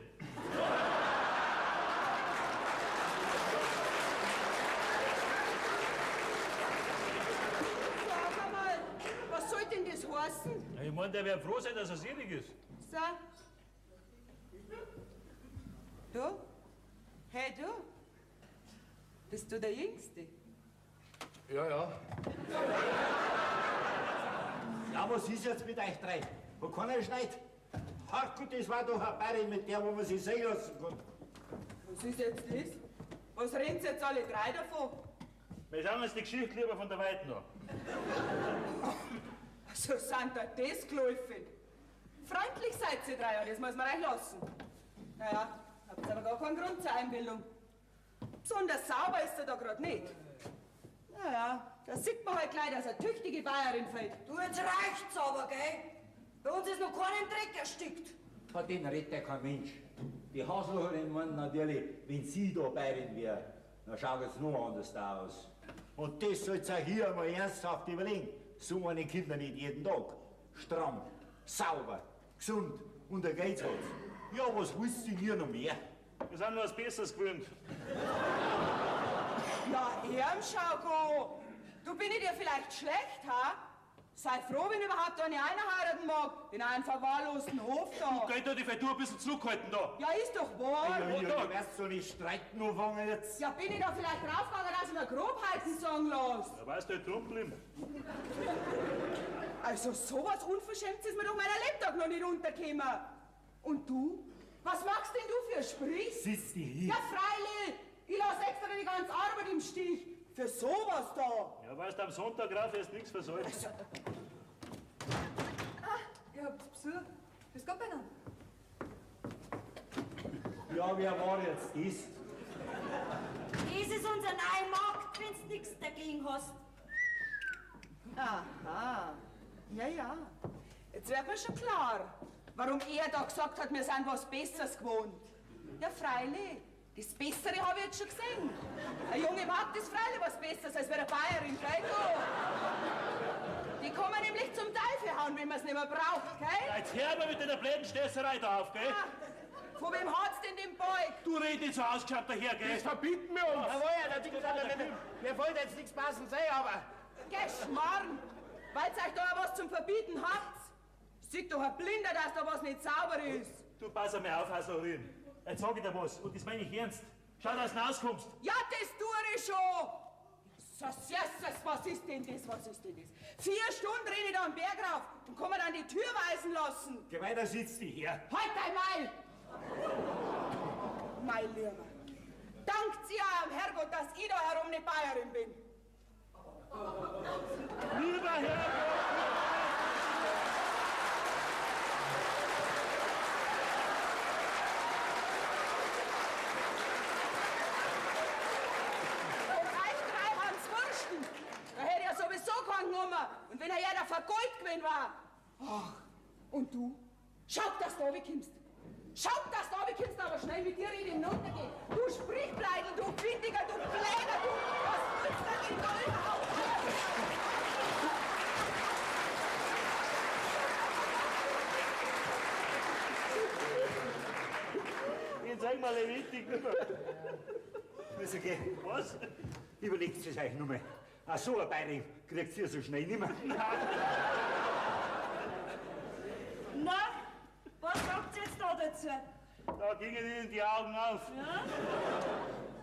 Sag mal, was soll denn das heißen? Ja, ich meine, der wäre froh sein, dass er selig ist. So. Du? Hey, du? Bist du der Jüngste? Ja, ja. Ja, was ist jetzt mit euch drei? Wo kann er schneit? Ach gut, das war doch eine Bayerin, mit der wo man sich sehen lassen kann. Was ist jetzt das? Was reden Sie jetzt alle drei davon? Wir schauen uns die Geschichte lieber von der Weiten an. So sind da das geholfen. Freundlich seid ihr drei, das muss man euch lassen. Naja, habt aber gar keinen Grund zur Einbildung. Besonders sauber ist er da gerade nicht. Naja, da sieht man halt gleich, dass eine tüchtige Bayerin fällt. Du, jetzt reicht's aber, gell? Bei uns ist noch kein Dreck erstickt. Von denen redet ja kein Mensch. Die Haslorin meint natürlich, wenn sie da Bayerin wäre, dann schaut es noch anders aus. Und das sollt ihr hier einmal ernsthaft überlegen. So einen Kinder nicht jeden Tag. Stramm, sauber, gesund und ein Geiz hat. Ja, was willst du denn hier noch mehr? Wir sind nur was Besseres gewöhnt. Na, Schauko, du bin ich dir vielleicht schlecht, ha? Sei froh, wenn überhaupt eine heiraten mag. In einen verwahrlosten Hof da. Geh da die Feitur ein bisschen zurückhalten da. Ja, ist doch wahr. Du wirst so nicht streiten anfangen jetzt. Ja, bin ich da vielleicht draufgegangen, dass ich mir Grobheiten sagen lasse? Da weißt du halt drum bleiben. Also sowas Unverschämtes ist mir doch meiner Lebtag noch nicht untergekommen. Und du? Was machst denn du für Sprich? Sitz dich hier. Ja, freilich. Ich lasse extra die ganze Arbeit im Stich. Für sowas da. Ja, weißt du, am Sonntag rauf ist nichts versäumt. Ihr habt's Besuch. Grüß Gott beieinander. Ja, wer war jetzt das? Das ist unser neuer Markt, wenn du nichts dagegen hast. Aha. Ja, ja. Jetzt wird mir schon klar, warum er da gesagt hat, wir sind was Besseres gewohnt. Ja, freilich. Das Bessere habe ich jetzt schon gesehen. Ein junge Magd ist freilich was Besseres als eine Bayerin, gell du? Die kann man nämlich zum Teufel hauen, wenn man es nicht mehr braucht, gell? Jetzt hör mal mit deiner blöden Stößerei da auf, gell? Ah, von wem hat's denn den Beug? Du redest nicht so ausgeschaut daher, gell? Das verbieten wir uns. Wir wollen jetzt nichts passend sehen, aber... Geschmarrn! Weil ihr euch da was zum Verbieten habt. Sieht doch ein Blinder, dass da was nicht sauber ist. Du pass einmal auf, Haselrin. Jetzt sag ich dir was, und das meine ich ernst. Schau, dass du rauskommst. Ja, das tue ich schon! Jesus, was ist denn das, was ist denn das? 4 Stunden rede ich da am Berg rauf und kann mir dann die Tür weisen lassen. Geh weiter, sitz dich her. Halt einmal! Mein Lieber, dankt ihr am Herrgott, dass ich da herum eine Bayerin bin. Lieber Herrgott! Und wenn er ja da vergold gewesen war. Ach, und du? Schau, dass du runterkommst. Schau, dass du runterkommst, aber schnell mit dir in den runtergehen. Du Sprichbleidel, du Findiger, du Pläner, du... Was willst du denn da überhaupt? Den sag mal richtig. Muss ich gehen. Was? Überlegt es euch nochmal. Ach so, eine Bayerin kriegt ihr so schnell nicht mehr. Na, was sagt ihr jetzt da dazu? Da gingen ihnen die Augen auf. Ja?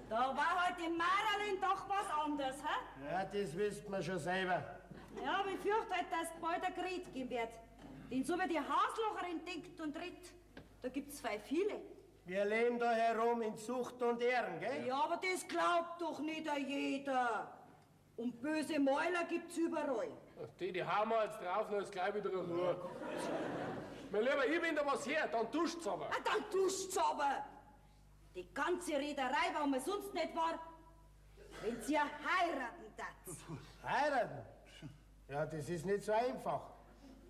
Da war halt im Maralin doch was anderes, hä? Ja, das wisst man schon selber. Ja, aber ich fürchte halt, dass bald ein Krieg geben wird. Denn so wie die Hauslocherin denkt und tritt, da gibt's viele. Wir leben da herum in Zucht und Ehren, gell? Ja, aber das glaubt doch nicht jeder. Und böse Mäuler gibt's überall. Die hauen wir jetzt drauf, dann ist gleich wieder Ruhe. Mein Lieber, ich bin da was her, dann duscht's aber. Ah, dann duscht's aber. Die ganze Rederei, warum es sonst nicht war, wenn sie heiraten tat. Heiraten? Ja, das ist nicht so einfach.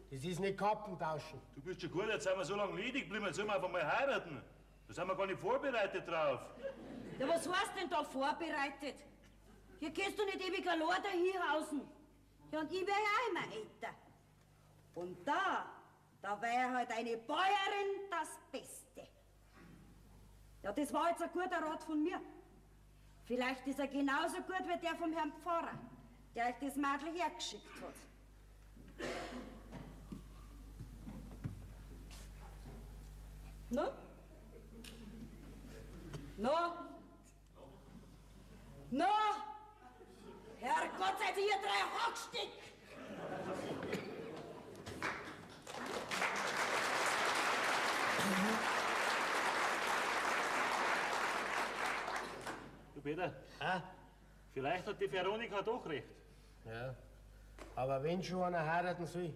Das ist nicht Kappen tauschen. Du bist schon gut, jetzt sind wir so lange ledig geblieben, jetzt sollen wir einfach mal heiraten. Da sind wir gar nicht vorbereitet drauf. Ja, was heißt denn da vorbereitet? Hier kannst du nicht ewig allein dahinhausen. Ja, und ich wär ja auch immer älter. Und da wär halt eine Bäuerin das Beste. Ja, das war jetzt ein guter Rat von mir. Vielleicht ist er genauso gut wie der vom Herrn Pfarrer, der euch das Mädel hergeschickt hat. No? No? No? Herrgott, seid ihr 3 Hackstick! Du Peter, Ah? vielleicht hat die Veronika doch recht. Ja. Aber wenn schon einer heiraten soll,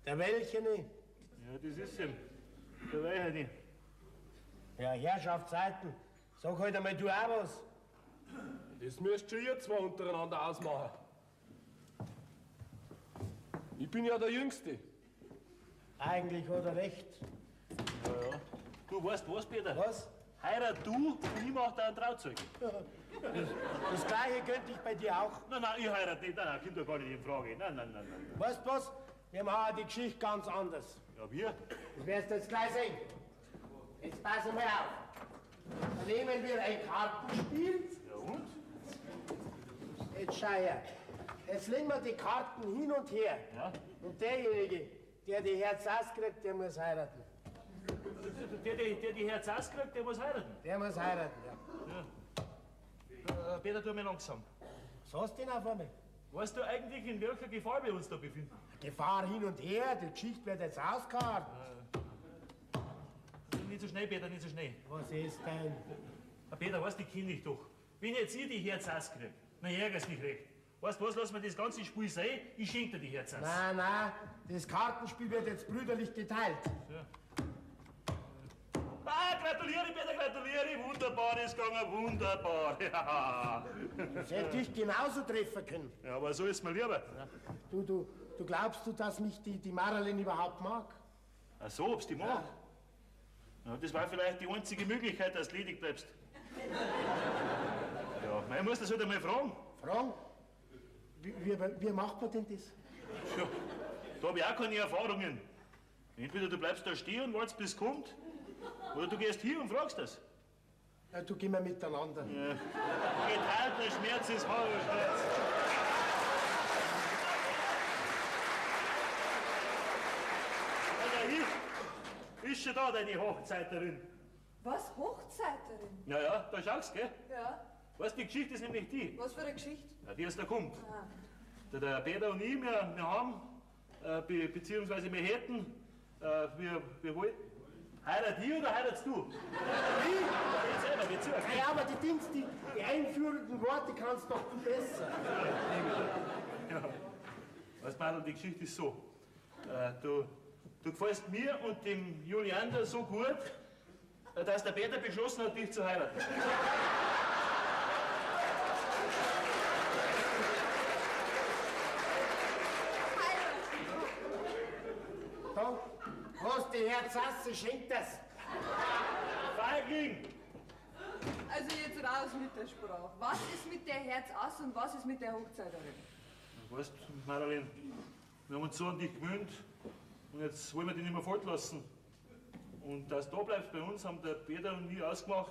der welche nicht? Ja, das ist ihm. Der weiß ja nicht. Ja, Herrschaftszeiten. Sag halt einmal du auch was. Das müsst schon ihr zwei untereinander ausmachen. Ich bin ja der Jüngste. Eigentlich hat er recht. Ja, ja. Du weißt was, Peter? Was? Heirat du und ich mach da einen Trauzeugen. Das Gleiche könnte ich bei dir auch. Nein, nein, ich heirate nicht. Nein, kommt doch gar nicht in Frage. Nein, nein, nein, nein. Weißt du was? Wir machen die Geschichte ganz anders. Ja, wir? Das wirst du jetzt gleich sehen. Jetzt passen wir auf. Dann nehmen wir ein Kartenspiel. Ja, und? Jetzt schau her. Jetzt legen wir die Karten hin und her. Ja? Und derjenige, der die Herz auskriegt, der muss heiraten. Der die Herz auskriegt, der muss heiraten. Der muss heiraten, ja. Peter, tu mir langsam. Was hast du denn auf einmal? Weißt du eigentlich, in welcher Gefahr wir uns da befinden? Gefahr hin und her, die Geschichte wird jetzt ausgehauen. Nicht so schnell, Peter, nicht so schnell. Was ist denn? Peter, weißt du, die kenn ich doch. Wenn jetzt ich die Herz auskrieg, dann ärgerst mich recht. Weißt du was, lass mir das ganze Spiel sein, ich schenk dir die Herz aus. Nein, das Kartenspiel wird jetzt brüderlich geteilt. Ja. Gratuliere, Peter, gratuliere. Wunderbar, das gegangen, wunderbar. Ja. Das hätte ich genauso treffen können. Ja, aber so ist mir lieber. Du glaubst du, dass mich die Maralin überhaupt mag? Ach so, ob's die mag? Ja, das war vielleicht die einzige Möglichkeit, dass du ledig bleibst. Ja, man muss das halt einmal fragen. Fragen? Wie macht man denn das? Ja, da habe ich auch keine Erfahrungen. Entweder du bleibst da stehen und wartest, bis es kommt, oder du gehst hier und fragst das. Ja, du gehen wir miteinander. Ja. Geteilter Schmerz ist halber Schmerz. Also hier ist schon da deine Hochzeiterin. Was? Hochzeiterin? Ja, da schaust du, gell? Ja. Weißt du, die Geschichte ist nämlich die. Was für eine Geschichte? Ja, die jetzt da kommt. Ah. Der Peter und ich, wir haben, beziehungsweise wir hätten, wir wollten. Heirat ich oder heiratst du? Ich? Selber, wir zu. Ja, aber die Dings, die einführenden Worte kannst doch du besser. Ja. Weißt du, Madel, die Geschichte ist so. Du gefällst mir und dem Juliander so gut, dass der Peter beschlossen hat, dich zu heiraten. Da, was die Herz hast, schenkt das. Feigling! Also jetzt raus mit der Sprache. Was ist mit der Herz aus und was ist mit der Hochzeiterin? Weißt du, Marilyn, wir haben uns so an dich gewöhnt und jetzt wollen wir dich nicht mehr fortlassen. Und dass du da bleibst bei uns, haben der Peter und ich ausgemacht,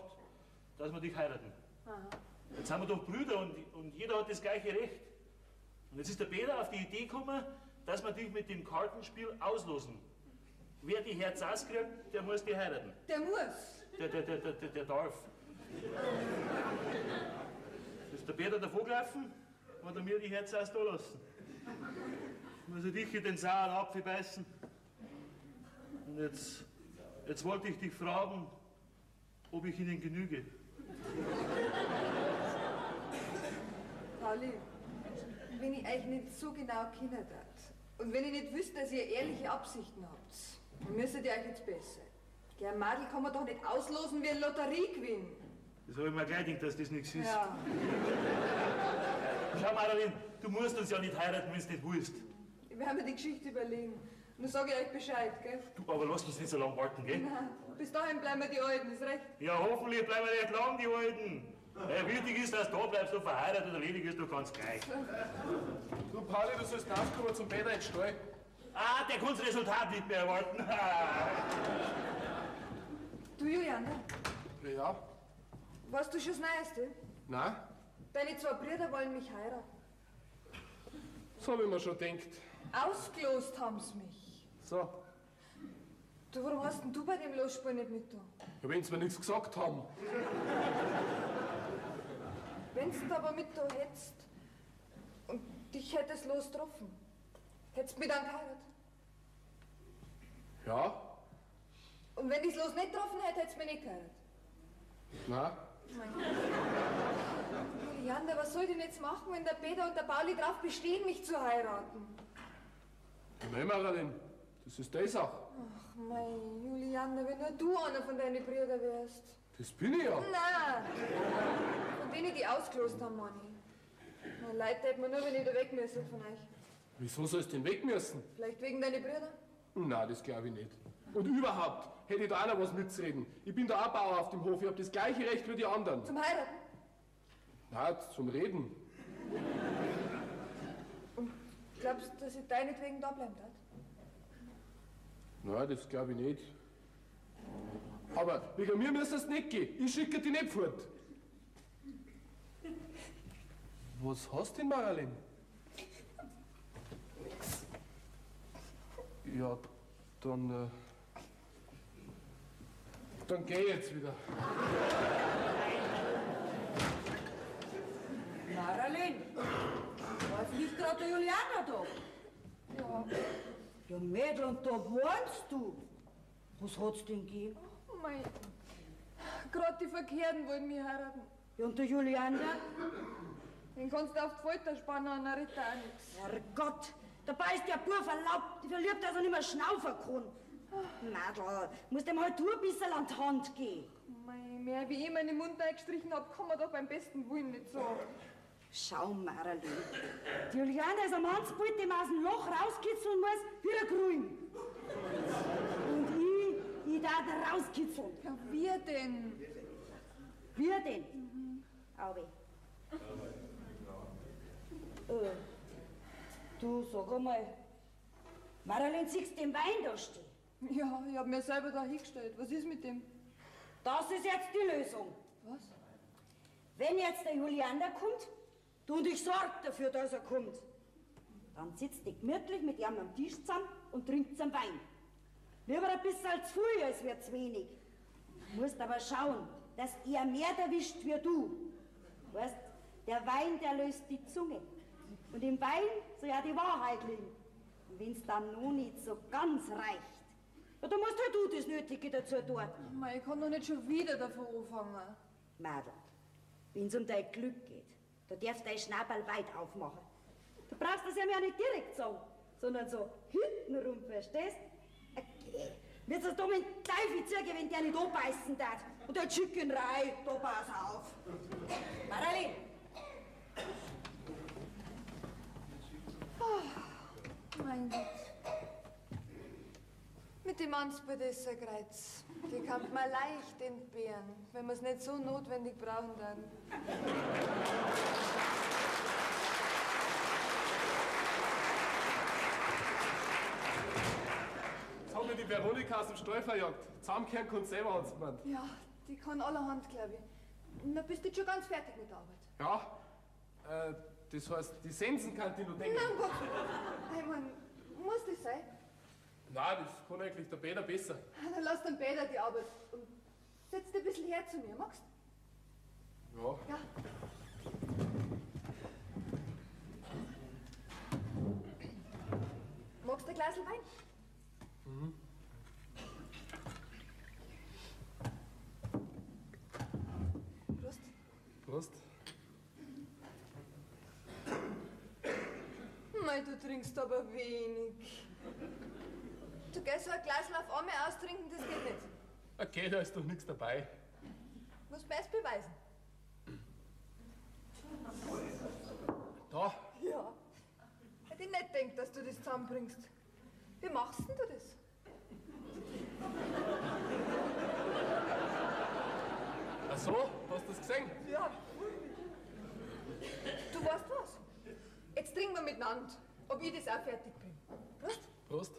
dass wir dich heiraten. Aha. Jetzt sind wir doch Brüder und jeder hat das gleiche Recht. Und jetzt ist der Peter auf die Idee gekommen, dass wir dich mit dem Kartenspiel auslosen. Wer die Herz auskriegt, der muss die heiraten. Der muss. Der darf. Ist der Peter davongelaufen, hat er mir die Herz aus da lassen. Muss er dich in den sauren Apfel beißen. Und jetzt wollte ich dich fragen, ob ich Ihnen genüge. Pauli, wenn ich euch nicht so genau kennen darf und wenn ich nicht wüsste, dass ihr ehrliche Absichten habt, dann müsstet ihr euch jetzt besser. Gern Madel kann man doch nicht auslosen wie ein Lotteriegewinn. Das habe ich mir gleich gedacht, dass das nichts ist. Ja. Schau, Marilyn, du musst uns ja nicht heiraten, wenn du nicht willst. Ich werde mir die Geschichte überlegen. Nur sage ich euch Bescheid, gell? Du, aber lass uns nicht so lange warten, gell? Nein, bis dahin bleiben wir die Alten, ist recht. Ja, hoffentlich bleiben wir nicht lang, die Alten. Wichtig ist, dass du da bleibst, du verheiratet oder ledig ist, du kannst gleich. Du, Pauli, du sollst rauskommen zum Peter ins Stall. Ah, der kann das Resultat nicht mehr erwarten. Du, Julian, ne? Ja? Weißt du schon das Neueste? Nein? Deine zwei Brüder wollen mich heiraten. Das habe ich mir schon gedacht. Ausgelost haben sie mich. So. Du, warum hast denn du bei dem Losspiel nicht mit da? Ja, wenn sie mir nichts gesagt haben. Wenn du aber mit da hättest und dich hättest los getroffen, hättest du mich dann geheiratet? Ja? Und wenn ich los nicht getroffen hätte, hättest du mich nicht geheiratet? Nein? Mein Gott. Juliander, was soll ich denn jetzt machen, wenn der Peter und der Pauli drauf bestehen, mich zu heiraten? Nein, Marilyn, das ist die Sache. Ach, mein Juliander, wenn nur du einer von deinen Brüdern wärst. Das bin ich ja. Nein! Von denen, die ausgelost haben, Manni. Na, Leid hätte man nur, wenn ich da weg müsste von euch. Wieso sollst du denn weg müssen? Vielleicht wegen deiner Brüder? Nein, das glaube ich nicht. Und überhaupt hätte ich da auch noch was mitzureden. Ich bin da auch Bauer auf dem Hof, ich habe das gleiche Recht wie die anderen. Zum Heiraten? Nein, zum Reden. Und glaubst du, dass ich deinetwegen da bleiben darf? Nein, das glaube ich nicht. Aber wegen mir müsste es nicht gehen. Ich schicke dich nicht fort. Was hast du denn, Marilyn? Ja, dann geh ich jetzt wieder. Maralin, war jetzt nicht gerade der Julianer da? Ja. Ja, Mädel, und da wohnst du. Was hat's denn gegeben? Mei. Gerade die Verkehrten wollen mich heiraten. Ja, und der Julianer? Den kannst du auf die Folter spannen und dann rettet auch nichts. Herrgott, dabei ist der Bub verliebt, dass er nicht mehr schnaufen kann. Mädel, musst dem halt du ein bisschen an die Hand gehen. Mei, mehr wie ich meine Mund eingestrichen hab, kann man doch beim besten Willen nicht sagen. Schau, Maralin, die Juliana ist am Hansbult, dem aus dem Loch rauskitzeln muss, wieder grün. Und ich darf ihn rauskitzeln. Ja, wie denn? Wie denn? Auwe. Du, sag einmal, Maralin, siehst du den Wein da stehen? Ja, ich hab mir selber da hingestellt. Was ist mit dem? Das ist jetzt die Lösung. Was? Wenn jetzt der Julianer kommt, du und ich sorg dafür, dass er kommt, dann sitzt ihr gemütlich mit ihm am Tisch zusammen und trinkt einen Wein. Lieber ein bisschen zu viel, als wird zu wenig. Du musst aber schauen, dass er mehr erwischt wie du. Weißt, der Wein, der löst die Zunge. Und im Wein soll ja die Wahrheit liegen. Und wenn's dann noch nicht so ganz reicht, ja, dann musst halt du das Nötige dazu tun. Mei, ich kann doch nicht schon wieder davon anfangen. Mädel, wenn's um dein Glück geht, da darfst du dein Schnabel weit aufmachen. Du brauchst das ja mir nicht direkt sagen, sondern so hintenrum, verstehst? Okay. Wird's das dumm in den Teufel zugehen, wenn der nicht anbeißen darf? Und der Chickenrei, da pass auf. Maralin! Oh, mein Gott. Mit dem Ansbald ist ein Kreuz. Die kann man leicht entbehren, wenn man es nicht so notwendig brauchen dann. Jetzt haben wir die Veronika aus dem Stall verjagt. Zusammenkehren kann selber, hat's gemeint. Ja, die kann allerhand, glaube ich. Na, bist du jetzt schon ganz fertig mit der Arbeit? Ja, das heißt, die Sensen kann ich noch denken. Na, ich mein, muss das sein? Nein, das kann eigentlich der Peter besser. Dann lass den Peter die Arbeit und setz dich ein bisschen her zu mir, magst Ja. du? Ja. Magst du ein Glas Wein? Mhm. Prost. Prost. Mei, du trinkst aber wenig. Du gehst so ein Glas auf einmal austrinken, das geht nicht. Okay, da ist doch nichts dabei. Musst du mir erst beweisen. Da, Ja. Hätte ich nicht gedacht, dass du das zusammenbringst. Wie machst denn du das? ach so, hast du das gesehen? Ja. Du weißt was? Jetzt trinken wir miteinander, ob ich das auch fertig bin. Prost. Prost.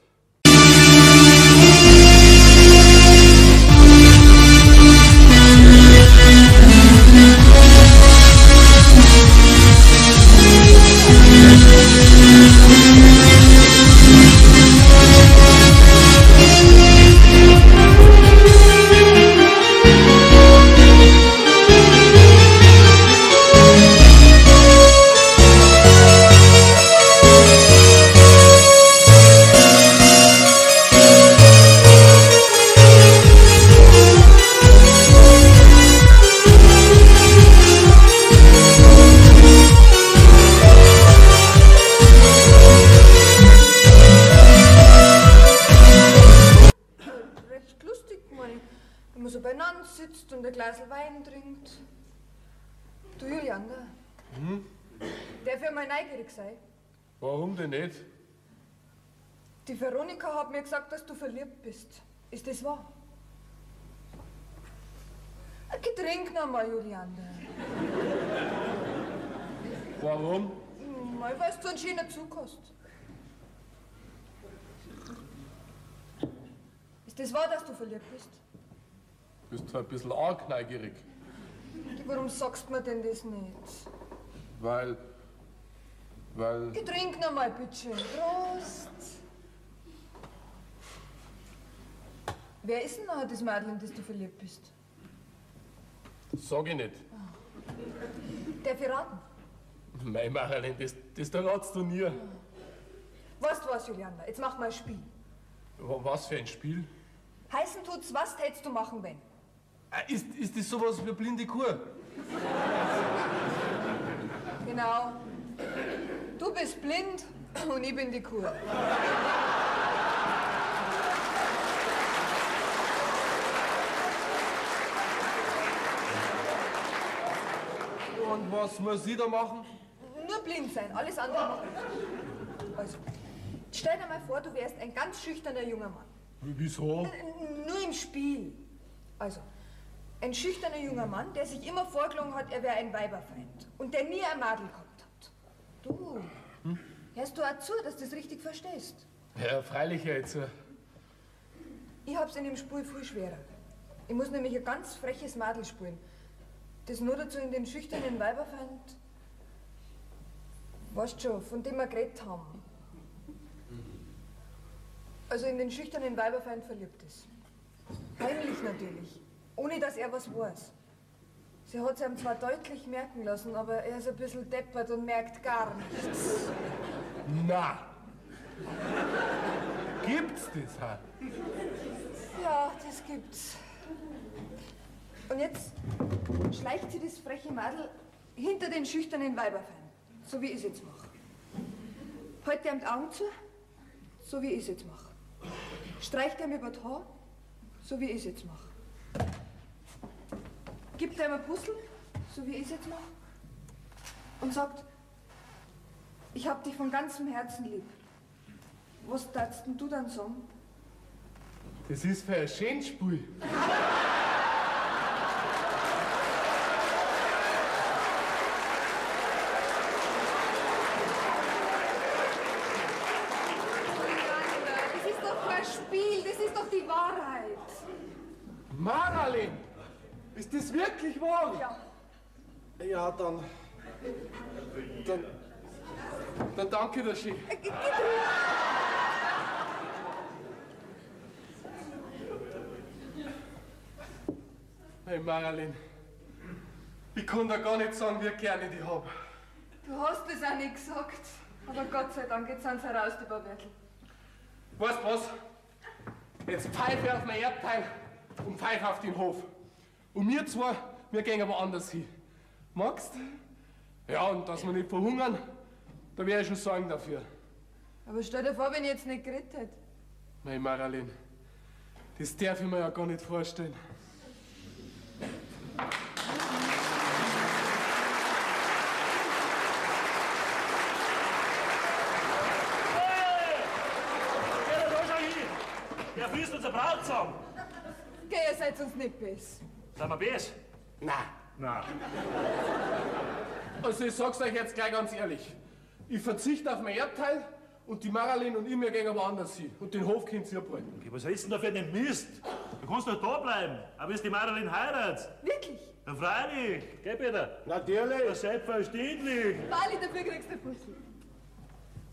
sitzt und ein Glas Wein trinkt. Du, Julian, darf ich mal neugierig sein? Warum denn nicht? Die Veronika hat mir gesagt, dass du verliebt bist. Ist das wahr? Ein Getränk noch mal, Julian. Warum? Mal, weil du so einen schönen Zug hast. Ist das wahr, dass du verliebt bist? Du bist zwar ein bisschen arg neugierig. Warum sagst du mir denn das nicht? Weil... Getränk noch mal, bitte. Prost. Wer ist denn noch das Mädel, in das du verliebt bist? Sag ich nicht. Darf ich raten? Mei, Marlene, das da ratst du nie. Was, Juliana? Jetzt mach mal ein Spiel. Was für ein Spiel? Heißen tut's, was tätst du machen, wenn? Ist das sowas wie blinde Kur? Genau. Du bist blind und ich bin die Kur. Und was muss ich da machen? Nur blind sein, alles andere machen. Also, stell dir mal vor, du wärst ein ganz schüchterner junger Mann. Wieso? Nur im Spiel. Also, ein schüchterner junger Mann, der sich immer vorgelogen hat, er wäre ein Weiberfeind und der nie ein Madel gehabt hat. Du, hörst du auch zu, dass du das richtig verstehst? Ja, freilich jetzt. Ich hab's in dem Spiel viel schwerer. Ich muss nämlich ein ganz freches Madel spielen, das nur dazu in den schüchternen Weiberfeind, weißt schon, von dem wir geredet haben. Also in den schüchternen Weiberfeind verliebt ist. Heimlich natürlich, ohne dass er was weiß. Sie hat es ihm zwar deutlich merken lassen, aber er ist ein bisschen deppert und merkt gar nichts. Na! Gibt's das, ha? Ja, das gibt's. Und jetzt schleicht sie das freche Madel hinter den schüchternen Weiberfeind, so wie ich es jetzt mache. Hält ihm die Augen zu, so wie ich es jetzt mache. Streicht ihm über das Haar, so wie ich es jetzt mache. Gibt ihm ein Puzzle, so wie ich es jetzt mache. Und sagt, ich hab dich von ganzem Herzen lieb. Was darfst denn du dann sagen? Das ist für ein schönes Spiel. Das ist doch kein Spiel, das ist doch die Wahrheit. Marlene! Ist das wirklich wahr? Ja. Ja, dann danke dir schön. Hey Marlene, ich kann dir gar nicht sagen, wie gerne ich dich hab. Du hast es auch nicht gesagt. Aber Gott sei Dank, jetzt sind sie heraus, die Bauwertel. Weißt was? Jetzt pfeife auf mein Erdteil und pfeife auf den Hof. Und wir zwei, wir gehen woanders hin. Magst? Ja, und dass wir nicht verhungern, da wäre ich schon sorgen dafür. Aber stell dir vor, wenn ich jetzt nicht geredet hätte. Nein, Marlene, das darf ich mir ja gar nicht vorstellen. Der fließt unser Braut zusammen. Geh, ihr seid uns nicht bess. Sind wir bes? Nein. Nein. Also ich sag's euch jetzt gleich ganz ehrlich. Ich verzichte auf mein Erbteil und die Marlene und ich, wir gehen woanders hin. Und den Hof könnt ihr abhalten. Okay, was ist denn da für einen Mist? Du kannst doch da bleiben, aber bis die Marlene heiratet. Wirklich? Ja, freilich. Geh bitte. Natürlich. Ja, selbstverständlich. Wally, dafür kriegst du einen Puzzle.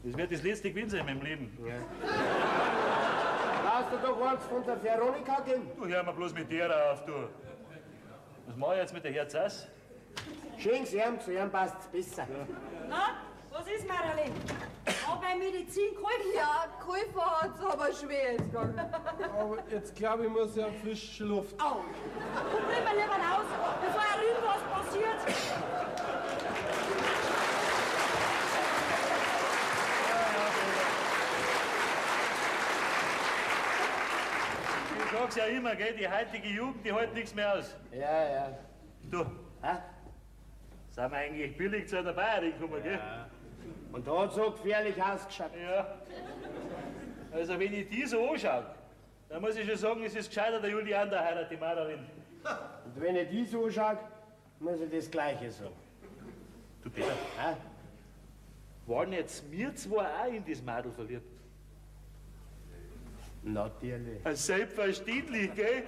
Das wird das letzte Gewinn sein in meinem Leben. Ja. Hast du doch eins von der Veronika geben? Du, hör mal bloß mit der auf, du. Was mach ich jetzt mit der Herz aus? Schenk sie ihm, zu ihm passt's besser. Ja. Na, was ist, Marlene? Hab bei Medizin geholfen? Ja, Käufer hat's aber schwer jetzt gegangen. Aber jetzt glaube ich, muss ja frische Luft. Au! Komm lieber raus, bevor irgendwas passiert. Ich sag's ja immer, gell, die heutige Jugend, die hält nichts mehr aus. Ja, ja. Du, Hä? sind wir eigentlich billig zu einer Bayerin gekommen, gell? Und da hat so gefährlich ausgeschaut. Ja. Also wenn ich die so anschaue, dann muss ich schon sagen, es ist gescheiter der Julian, der heiratet die Marlene. Und wenn ich die so anschaue, muss ich das Gleiche sagen. Du Peter, Hä? waren jetzt wir zwei auch in das Madel verliebt? Natürlich. Selbstverständlich, gell?